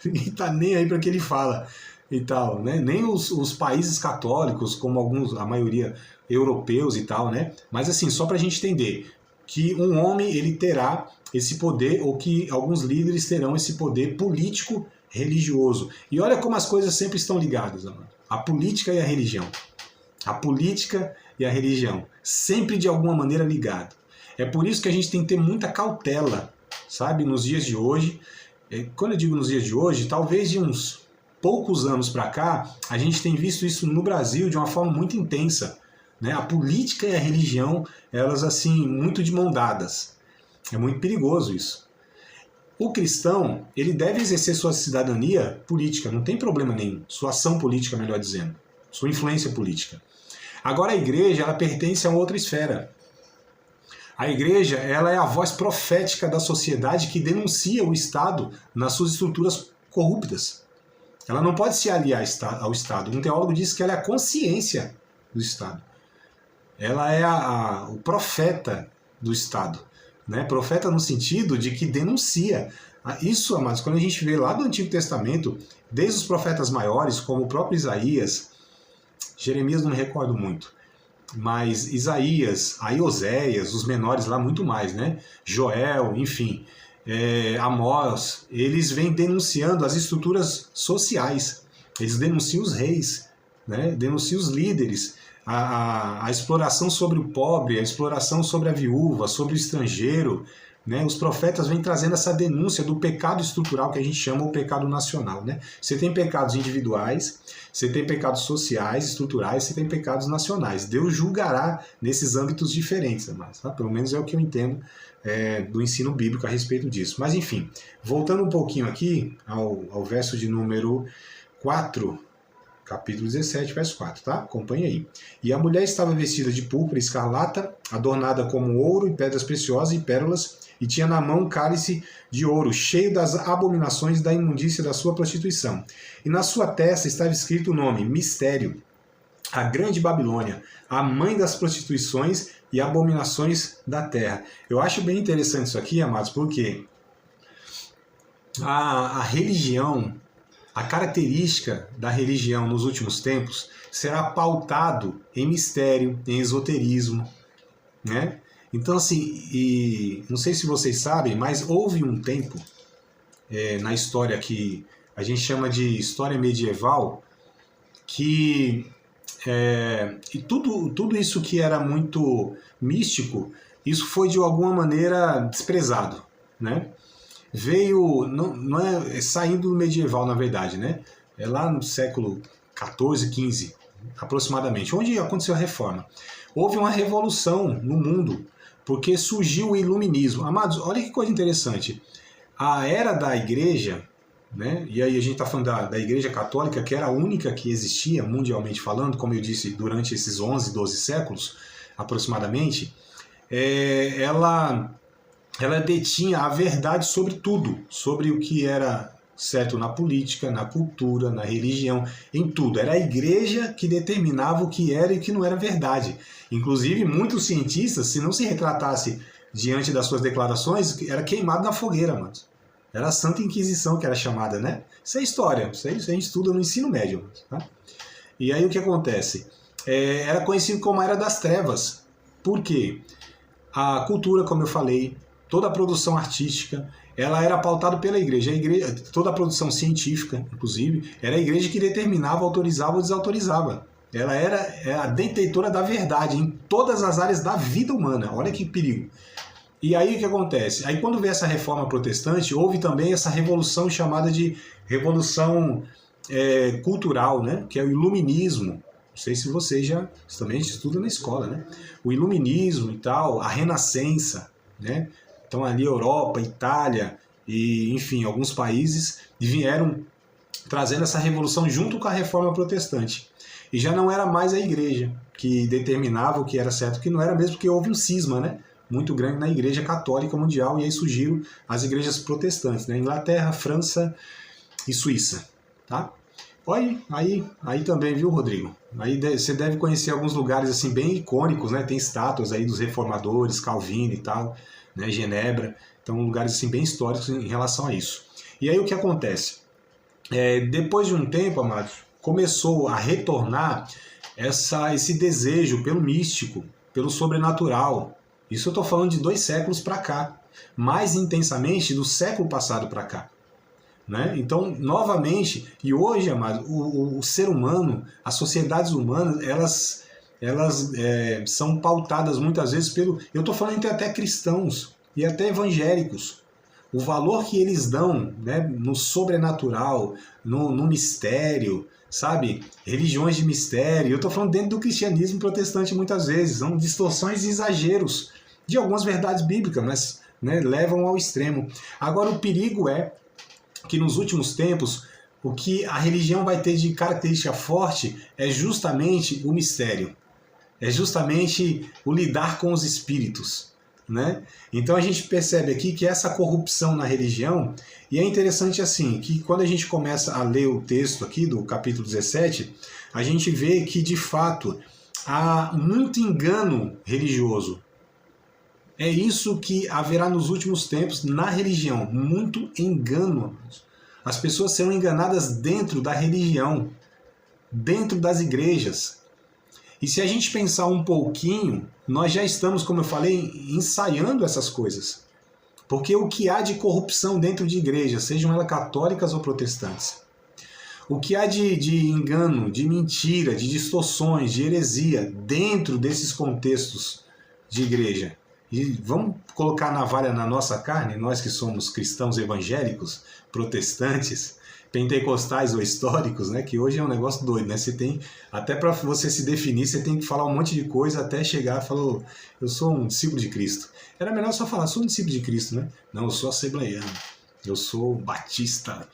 Speaker 2: Ninguém está nem aí para o que ele fala. e tal, né? Nem os países católicos, como a maioria europeus e tal, né? Mas assim, só para a gente entender que um homem ele terá esse poder, ou que alguns líderes terão esse poder político religioso. E olha como as coisas sempre estão ligadas, amado. A política e a religião. A política e a religião. Sempre de alguma maneira ligado. É por isso que a gente tem que ter muita cautela, sabe, nos dias de hoje. Quando eu digo nos dias de hoje, talvez de uns poucos anos para cá, a gente tem visto isso no Brasil de uma forma muito intensa, né? A política e a religião, elas assim, muito de mão dadas. É muito perigoso isso. O cristão, ele deve exercer sua cidadania política, não tem problema nenhum. Sua ação política, melhor dizendo. Sua influência política. Agora a igreja, ela pertence a outra esfera. A igreja, ela é a voz profética da sociedade que denuncia o Estado nas suas estruturas corruptas. Ela não pode se aliar ao Estado. Um teólogo disse que ela é a consciência do Estado. Ela é o profeta do Estado. Né? Profeta no sentido de que denuncia. Isso, amados, quando a gente vê lá do Antigo Testamento, desde os profetas maiores, como o próprio Isaías, Jeremias não me recordo muito, mas Isaías, aí Oséias, os menores lá muito mais, né? Joel, enfim, Amós, eles vêm denunciando as estruturas sociais, eles denunciam os reis, né? Denunciam os líderes, a exploração sobre o pobre, a exploração sobre a viúva, sobre o estrangeiro, né? Os profetas vêm trazendo essa denúncia do pecado estrutural que a gente chama o pecado nacional, né? Você tem pecados individuais, você tem pecados sociais, estruturais, você tem pecados nacionais. Deus julgará nesses âmbitos diferentes, amados, tá? Pelo menos é o que eu entendo do ensino bíblico a respeito disso. Mas enfim, voltando um pouquinho aqui ao verso de número 4, capítulo 17, verso 4, tá? Acompanha aí. E a mulher estava vestida de púrpura e escarlata, adornada como ouro e pedras preciosas e pérolas, e tinha na mão um cálice de ouro, cheio das abominações da imundícia da sua prostituição. E na sua testa estava escrito o nome, Mistério, a grande Babilônia, a mãe das prostituições e abominações da terra. Eu acho bem interessante isso aqui, amados, porque a religião, a característica da religião nos últimos tempos será pautado em mistério, em esoterismo, né? Então, assim, não sei se vocês sabem, mas houve um tempo na história que a gente chama de história medieval, que e tudo isso que era muito místico, isso foi de alguma maneira desprezado, né? Veio, não é saindo do medieval, na verdade, né? É lá no século XIV, XV, aproximadamente, onde aconteceu a reforma. Houve uma revolução no mundo, porque surgiu o iluminismo. Amados, olha que coisa interessante. A era da igreja, né? E aí a gente está falando da igreja católica, que era a única que existia, mundialmente falando, como eu disse, durante esses 11, 12 séculos, aproximadamente, ela detinha a verdade sobre tudo, sobre o que era certo na política, na cultura, na religião, em tudo. Era a igreja que determinava o que era e o que não era verdade. Inclusive, muitos cientistas, se não se retratasse diante das suas declarações, era queimado na fogueira, mano. Era a Santa Inquisição que era chamada, né? Isso é história, isso aí a gente estuda no ensino médio. Tá? E aí o que acontece? Era conhecido como a Era das Trevas. Por quê? A cultura, como eu falei, toda a produção artística, ela era pautada pela igreja. Toda a produção científica, inclusive, era a igreja que determinava, autorizava ou desautorizava. Ela era a detentora da verdade em todas as áreas da vida humana. Olha que perigo. E aí o que acontece? Aí quando veio essa reforma protestante, houve também essa revolução chamada de revolução cultural, né? Que é o iluminismo. Não sei se vocês também estudam na escola, né? O iluminismo e tal, a renascença, né? Então ali Europa, Itália e, enfim, alguns países vieram trazendo essa revolução junto com a reforma protestante. E já não era mais a igreja que determinava o que era certo, que não era mesmo, porque houve um cisma, né? Muito grande na igreja católica mundial, e aí surgiram as igrejas protestantes, né? Inglaterra, França e Suíça, tá? Olha, aí também, viu, Rodrigo? Aí você deve conhecer alguns lugares assim bem icônicos, né? Tem estátuas aí dos reformadores, Calvino e tal, né? Genebra, então lugares assim bem históricos em relação a isso. E aí o que acontece? Depois de um tempo, amados, começou a retornar esse desejo pelo místico, pelo sobrenatural. Isso eu estou falando de 2 séculos para cá, mais intensamente do século passado para cá. Né? Então, novamente, e hoje, amado, o ser humano, as sociedades humanas, elas são pautadas muitas vezes pelo... Eu estou falando entre até cristãos e até evangélicos. O valor que eles dão, né, no sobrenatural, no mistério, sabe? Religiões de mistério. Eu estou falando dentro do cristianismo protestante muitas vezes. São distorções e exageros de algumas verdades bíblicas, mas, né, levam ao extremo. Agora, o perigo é que nos últimos tempos, o que a religião vai ter de característica forte é justamente o mistério. É justamente o lidar com os espíritos. Né? Então a gente percebe aqui que essa corrupção na religião, e é interessante assim, que quando a gente começa a ler o texto aqui do capítulo 17, a gente vê que de fato há muito engano religioso. É isso que haverá nos últimos tempos na religião, muito engano. As pessoas serão enganadas dentro da religião, dentro das igrejas. E se a gente pensar um pouquinho, nós já estamos, como eu falei, ensaiando essas coisas. Porque o que há de corrupção dentro de igrejas, sejam elas católicas ou protestantes, o que há de engano, de mentira, de distorções, de heresia dentro desses contextos de igreja, e vamos colocar a navalha na nossa carne, nós que somos cristãos evangélicos, protestantes, pentecostais ou históricos, né? Que hoje é um negócio doido, né? Você tem, até para você se definir, você tem que falar um monte de coisa até chegar e falar, eu sou um discípulo de Cristo. Era melhor só falar, sou um discípulo de Cristo, né? Não, eu sou assembleiano, eu sou batista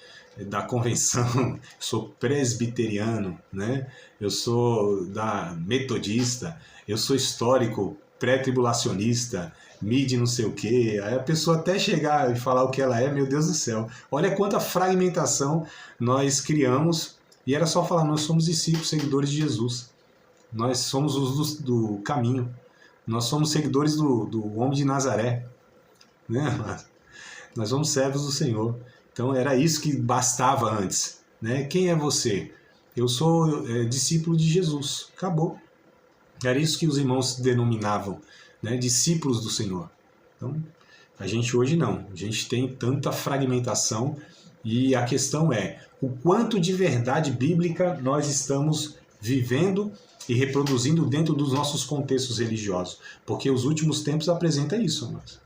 Speaker 2: da convenção, sou presbiteriano, né? Eu sou da metodista, eu sou histórico, pré-tribulacionista, mid não sei o que, aí a pessoa até chegar e falar o que ela é, meu Deus do céu, olha quanta fragmentação nós criamos, e era só falar, nós somos discípulos, seguidores de Jesus, nós somos os do caminho, nós somos seguidores do homem de Nazaré, né? Nós somos servos do Senhor. Então era isso que bastava antes, né? Quem é você? Eu sou discípulo de Jesus, acabou. Era isso que os irmãos denominavam, né, discípulos do Senhor. Então, a gente hoje não. A gente tem tanta fragmentação e a questão é o quanto de verdade bíblica nós estamos vivendo e reproduzindo dentro dos nossos contextos religiosos. Porque os últimos tempos apresentam isso, amados.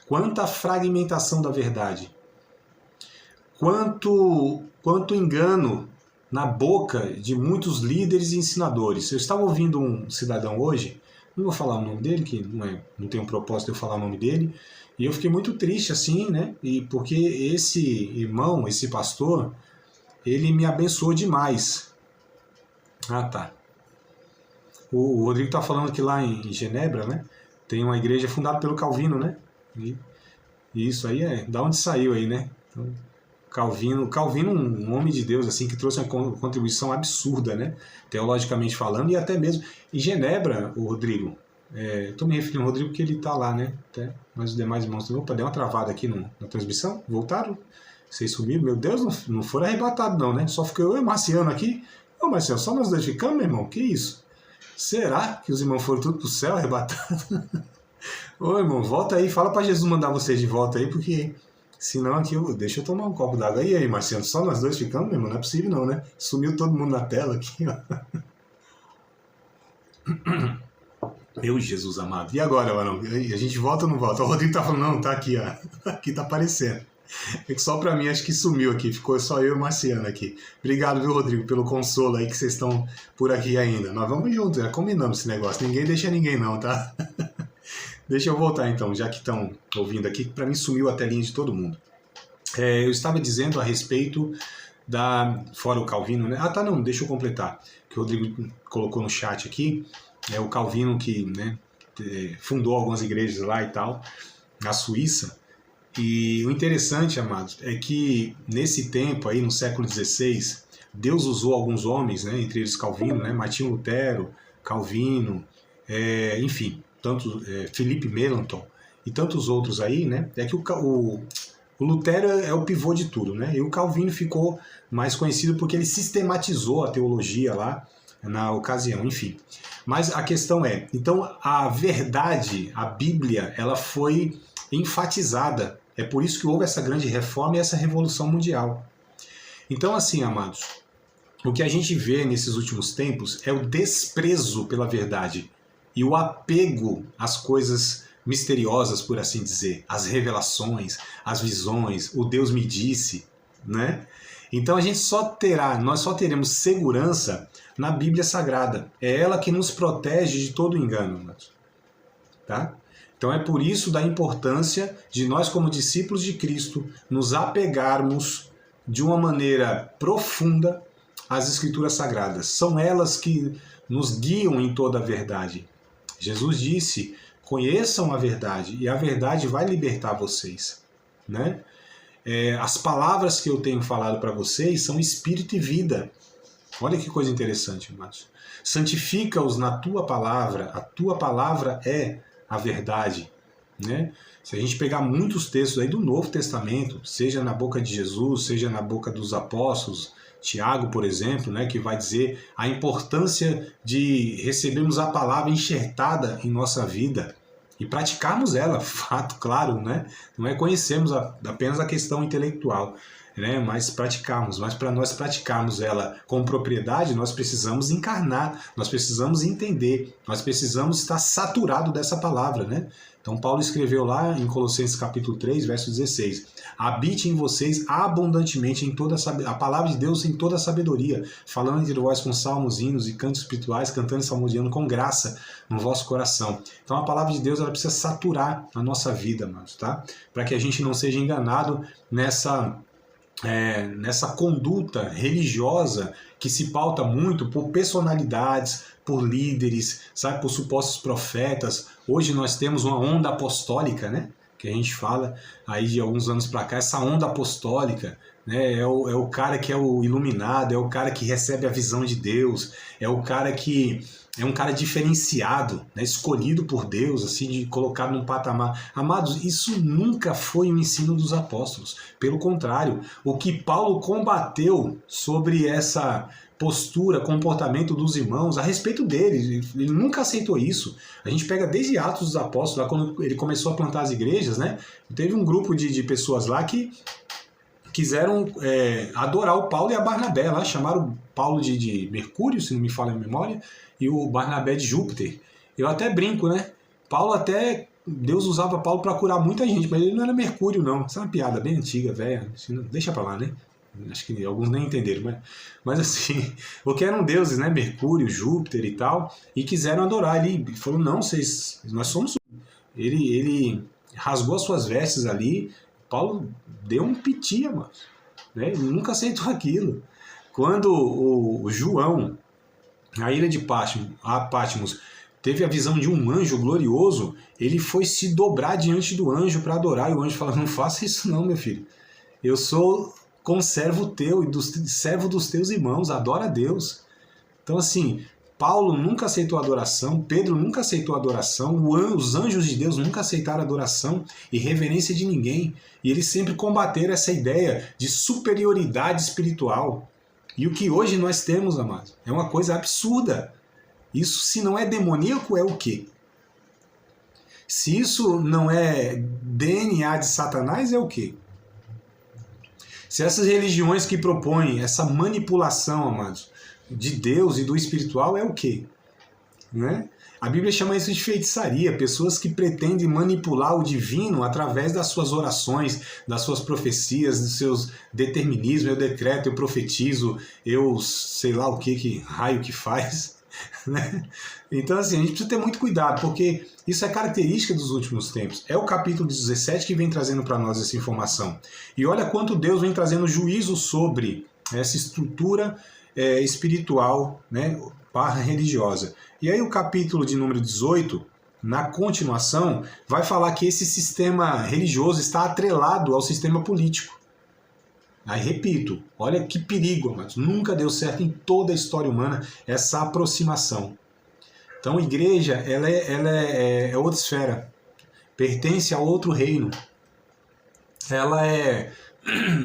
Speaker 2: Quanta fragmentação da verdade. Quanto engano na boca de muitos líderes e ensinadores. Eu estava ouvindo um cidadão hoje, não vou falar o nome dele, que não tem um propósito de eu falar o nome dele, e eu fiquei muito triste assim, né? E porque esse irmão, esse pastor, ele me abençoou demais. Ah, tá. O Rodrigo está falando que lá em Genebra, né? Tem uma igreja fundada pelo Calvino, né? E isso aí da onde saiu aí, né? Então, Calvino, um homem de Deus assim que trouxe uma contribuição absurda, né? Teologicamente falando, e até mesmo em Genebra, o Rodrigo, estou me referindo ao Rodrigo porque ele está lá, né? Até, mas os demais irmãos, opa, deu uma travada aqui na transmissão, voltaram, vocês sumiram, meu Deus, não foram arrebatados não, né? Só ficou eu e o Marciano aqui. Ô Marciano, só nós dois ficamos, meu irmão? Que isso? Será que os irmãos foram tudo pro céu arrebatados? Ô irmão, volta aí, fala para Jesus mandar vocês de volta aí, porque senão aqui, deixa eu tomar um copo d'água. E aí, Marciano, só nós dois ficamos, meu irmão? Não é possível não, né? Sumiu todo mundo na tela aqui, ó. Meu Jesus amado. E agora, mano? A gente volta ou não volta? O Rodrigo tá falando, não, tá aqui, ó. Aqui tá aparecendo. É que só pra mim, acho que sumiu aqui. Ficou só eu e o Marciano aqui. Obrigado, viu, Rodrigo, pelo consolo aí que vocês estão por aqui ainda. Nós vamos juntos, já combinamos esse negócio. Ninguém deixa ninguém não, tá? Deixa eu voltar então, já que estão ouvindo aqui, que para mim sumiu a telinha de todo mundo. Eu estava dizendo a respeito fora o Calvino, né? Ah, tá, não, deixa eu completar. Que o Rodrigo colocou no chat aqui, o Calvino que, né, fundou algumas igrejas lá e tal, na Suíça. E o interessante, amados, é que nesse tempo aí, no século XVI, Deus usou alguns homens, né, entre eles Calvino, né, Martinho Lutero, Calvino, enfim, tanto Felipe Melanchthon e tantos outros aí, né? É que O Lutero é o pivô de tudo, né? E o Calvino ficou mais conhecido porque ele sistematizou a teologia lá na ocasião, enfim. Mas a questão é, então a verdade, a Bíblia, ela foi enfatizada. É por isso que houve essa grande reforma e essa revolução mundial. Então, assim, amados, o que a gente vê nesses últimos tempos é o desprezo pela verdade e o apego às coisas misteriosas, por assim dizer, as revelações, as visões, o Deus me disse, né? Então nós só teremos segurança na Bíblia Sagrada. É ela que nos protege de todo engano, tá? Então é por isso da importância de nós, como discípulos de Cristo, nos apegarmos de uma maneira profunda às Escrituras Sagradas. São elas que nos guiam em toda a verdade. Jesus disse: conheçam a verdade e a verdade vai libertar vocês, né? As palavras que eu tenho falado para vocês são espírito e vida. Olha que coisa interessante, irmãos. Santifica-os na tua palavra, a tua palavra é a verdade, né? Se a gente pegar muitos textos aí do Novo Testamento, seja na boca de Jesus, seja na boca dos apóstolos, Tiago, por exemplo, né, que vai dizer a importância de recebermos a palavra enxertada em nossa vida e praticarmos ela, fato, claro, né? Não é conhecermos apenas a questão intelectual, né? Mas praticarmos. Mas para nós praticarmos ela com propriedade, nós precisamos encarnar, nós precisamos entender, nós precisamos estar saturado dessa palavra, né? Então Paulo escreveu lá em Colossenses capítulo 3, verso 16: habite em vocês abundantemente em toda a palavra de Deus em toda a sabedoria, falando entre vós com salmos, hinos e cantos espirituais, cantando e salmodiando com graça no vosso coração. Então a palavra de Deus ela precisa saturar a nossa vida, amados, tá? Para que a gente não seja enganado nessa conduta religiosa que se pauta muito por personalidades, por líderes, sabe, por supostos profetas. Hoje nós temos uma onda apostólica, né? Que a gente fala aí de alguns anos para cá, essa onda apostólica, né? É o cara que é o iluminado, é o cara que recebe a visão de Deus, é o cara que é um cara diferenciado, né? Escolhido por Deus, assim, de colocado num patamar. Amados, isso nunca foi o ensino dos apóstolos. Pelo contrário, o que Paulo combateu sobre essa postura, comportamento dos irmãos a respeito deles, ele nunca aceitou isso. A gente pega desde Atos dos Apóstolos, lá quando ele começou a plantar as igrejas, né? Teve um grupo de pessoas lá que quiseram adorar o Paulo e a Barnabé lá, chamaram Paulo de Mercúrio, se não me falha a memória, e o Barnabé de Júpiter. Eu até brinco, né? Deus usava Paulo para curar muita gente, mas ele não era Mercúrio, não. Isso é uma piada bem antiga, velha. Deixa pra lá, né? Acho que alguns nem entenderam, mas assim, porque eram deuses, né? Mercúrio, Júpiter e tal, e quiseram adorar. Ele falou: não, nós somos. Ele rasgou as suas vestes ali. Paulo deu um piti, mano, né? Ele nunca aceitou aquilo. Quando o João, na ilha de Patmos, teve a visão de um anjo glorioso, ele foi se dobrar diante do anjo para adorar, e o anjo falou: não faça isso não, meu filho. Eu sou conservo teu e servo dos teus irmãos, adora a Deus. Então, assim, Paulo nunca aceitou adoração, Pedro nunca aceitou adoração, os anjos de Deus nunca aceitaram adoração e reverência de ninguém. E eles sempre combateram essa ideia de superioridade espiritual. E o que hoje nós temos, amados, é uma coisa absurda. Isso, se não é demoníaco, é o quê? Se isso não é DNA de Satanás, é o quê? Se essas religiões que propõem essa manipulação, amados, de Deus e do espiritual, é o quê? Né? A Bíblia chama isso de feitiçaria, pessoas que pretendem manipular o divino através das suas orações, das suas profecias, dos seus determinismos. Eu decreto, eu profetizo, eu sei lá o que raio que faz. Né? Então, assim, a gente precisa ter muito cuidado, porque isso é característica dos últimos tempos. É o capítulo 17 que vem trazendo para nós essa informação. E olha quanto Deus vem trazendo juízo sobre essa estrutura espiritual, né, barra religiosa. E aí o capítulo de número 18, na continuação, vai falar que esse sistema religioso está atrelado ao sistema político. Aí repito, olha que perigo, mas nunca deu certo em toda a história humana essa aproximação. Então a igreja ela é outra esfera, pertence a outro reino. ela é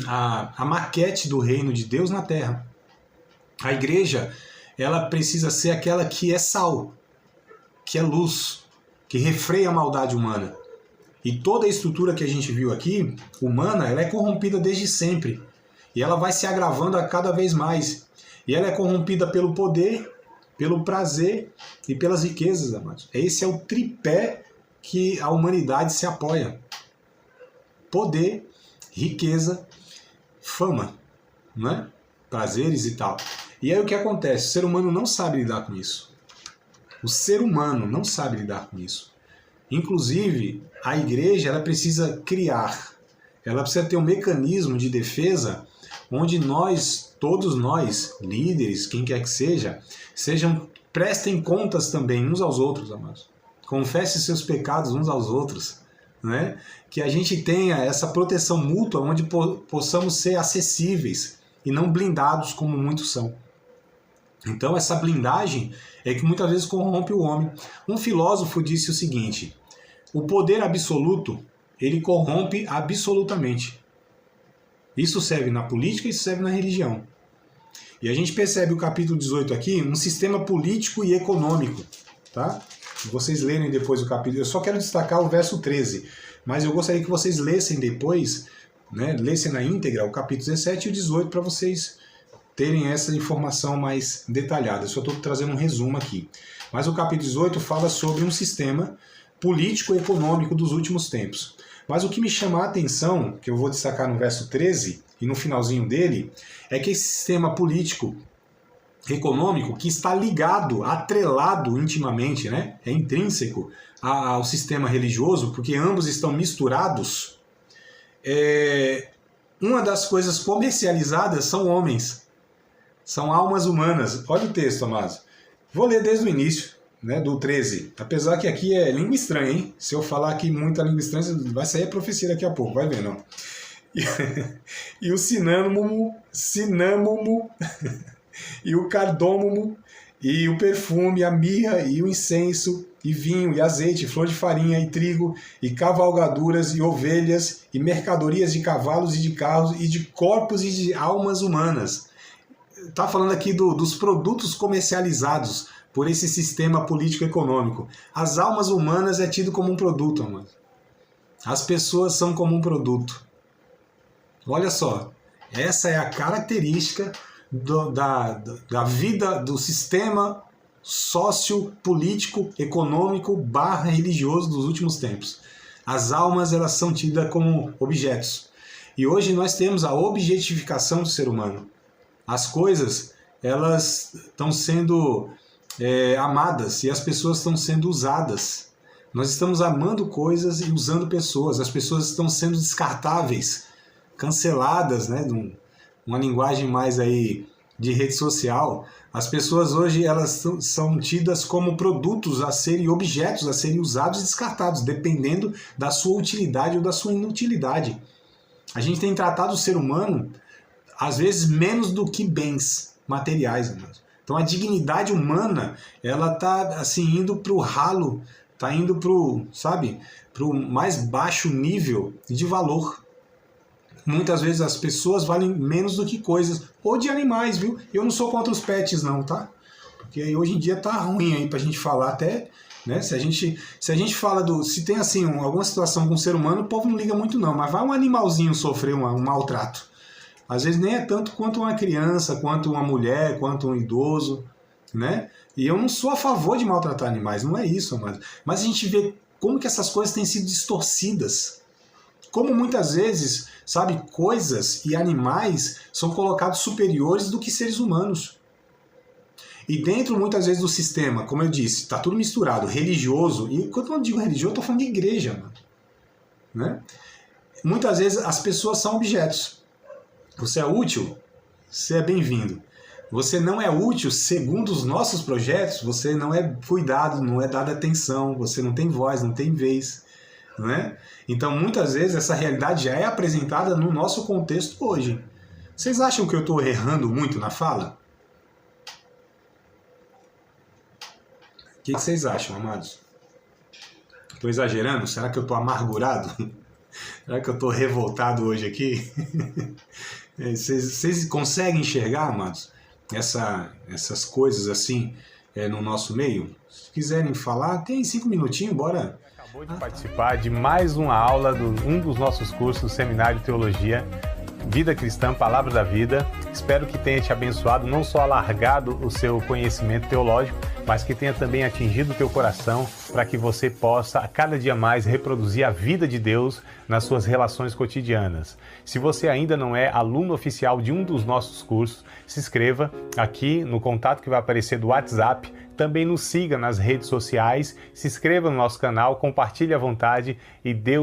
Speaker 2: a maquete do reino de Deus na Terra. A igreja, ela precisa ser aquela que é sal, que é luz, que refreia a maldade humana. E toda a estrutura que a gente viu aqui, humana, ela é corrompida desde sempre. E ela vai se agravando a cada vez mais. E ela é corrompida pelo poder, pelo prazer e pelas riquezas, amados. Esse é o tripé que a humanidade se apoia. Poder, riqueza, fama, né? Prazeres e tal. E aí o que acontece? O ser humano não sabe lidar com isso. O ser humano não sabe lidar com isso. Inclusive, a igreja ela precisa criar, ela precisa ter um mecanismo de defesa onde nós, todos nós, líderes, quem quer que seja, prestem contas também uns aos outros, amados. Confesse seus pecados uns aos outros, né? Que a gente tenha essa proteção mútua onde possamos ser acessíveis e não blindados como muitos são. Então essa blindagem é que muitas vezes corrompe o homem. Um filósofo disse o seguinte: o poder absoluto, ele corrompe absolutamente. Isso serve na política e isso serve na religião. E a gente percebe o capítulo 18 aqui, um sistema político e econômico, tá? Se vocês lerem depois o capítulo, eu só quero destacar o verso 13, mas eu gostaria que vocês lessem depois, né, lessem na íntegra o capítulo 17 e o 18 para vocês terem essa informação mais detalhada. Eu só estou trazendo um resumo aqui. Mas o capítulo 18 fala sobre um sistema político e econômico dos últimos tempos. Mas o que me chama a atenção, que eu vou destacar no verso 13 e no finalzinho dele, é que esse sistema político econômico que está ligado, atrelado intimamente, né, é intrínseco ao sistema religioso, porque ambos estão misturados, uma das coisas comercializadas são homens, são almas humanas. Olha o texto, amados. Vou ler desde o início, né, do 13. Apesar que aqui é língua estranha, hein? Se eu falar aqui muita língua estranha, vai sair a profecia daqui a pouco, vai ver, não. E o cinâmomo, e o cardômomo, e o perfume, a mirra, e o incenso, e vinho, e azeite, flor de farinha, e trigo, e cavalgaduras, e ovelhas, e mercadorias de cavalos e de carros, e de corpos e de almas humanas. Está falando aqui dos produtos comercializados por esse sistema político-econômico. As almas humanas é tido como um produto, amado. As pessoas são como um produto. Olha só, essa é a característica da vida do sistema sociopolítico, econômico / religioso dos últimos tempos. As almas elas são tidas como objetos. E hoje nós temos a objetificação do ser humano. As coisas elas estão sendo amadas e as pessoas estão sendo usadas. Nós estamos amando coisas e usando pessoas. As pessoas estão sendo descartáveis, canceladas, né? Uma linguagem mais aí de rede social. As pessoas hoje elas são tidas como produtos a serem objetos, a serem usados e descartados, dependendo da sua utilidade ou da sua inutilidade. A gente tem tratado o ser humano, às vezes, menos do que bens materiais, irmãos. Então a dignidade humana, ela está assim, indo para o ralo, está indo para o mais baixo nível de valor. Muitas vezes as pessoas valem menos do que coisas, ou de animais, viu? Eu não sou contra os pets não, tá? Porque hoje em dia tá ruim aí pra gente falar até, né? Se a gente fala se tem assim alguma situação com o ser humano, o povo não liga muito não, mas vai um animalzinho sofrer um maltrato. Às vezes nem é tanto quanto uma criança, quanto uma mulher, quanto um idoso, né? E eu não sou a favor de maltratar animais, não é isso, mas a gente vê como que essas coisas têm sido distorcidas. Como muitas vezes, coisas e animais são colocados superiores do que seres humanos. E dentro, muitas vezes, do sistema, como eu disse, está tudo misturado, religioso, e quando eu digo religioso, eu estou falando de igreja, né? Muitas vezes as pessoas são objetos. Você é útil? Você é bem-vindo. Você não é útil segundo os nossos projetos, você não é cuidado, não é dado atenção, você não tem voz, não tem vez. Né? Então, muitas vezes, essa realidade já é apresentada no nosso contexto hoje. Vocês acham que eu estou errando muito na fala? O que vocês acham, amados? Estou exagerando? Será que eu estou amargurado? Será que eu estou revoltado hoje aqui? Vocês conseguem enxergar, amados, essas coisas assim no nosso meio? Se quiserem falar, tem 5 minutinhos, bora.
Speaker 1: Acabou de participar de mais uma aula de um dos nossos cursos, Seminário de Teologia, Vida Cristã, Palavra da Vida. Espero que tenha te abençoado, não só alargado o seu conhecimento teológico, mas que tenha também atingido o teu coração para que você possa, a cada dia mais, reproduzir a vida de Deus nas suas relações cotidianas. Se você ainda não é aluno oficial de um dos nossos cursos, se inscreva aqui no contato que vai aparecer do WhatsApp. Também nos siga nas redes sociais, se inscreva no nosso canal, compartilhe à vontade e Deus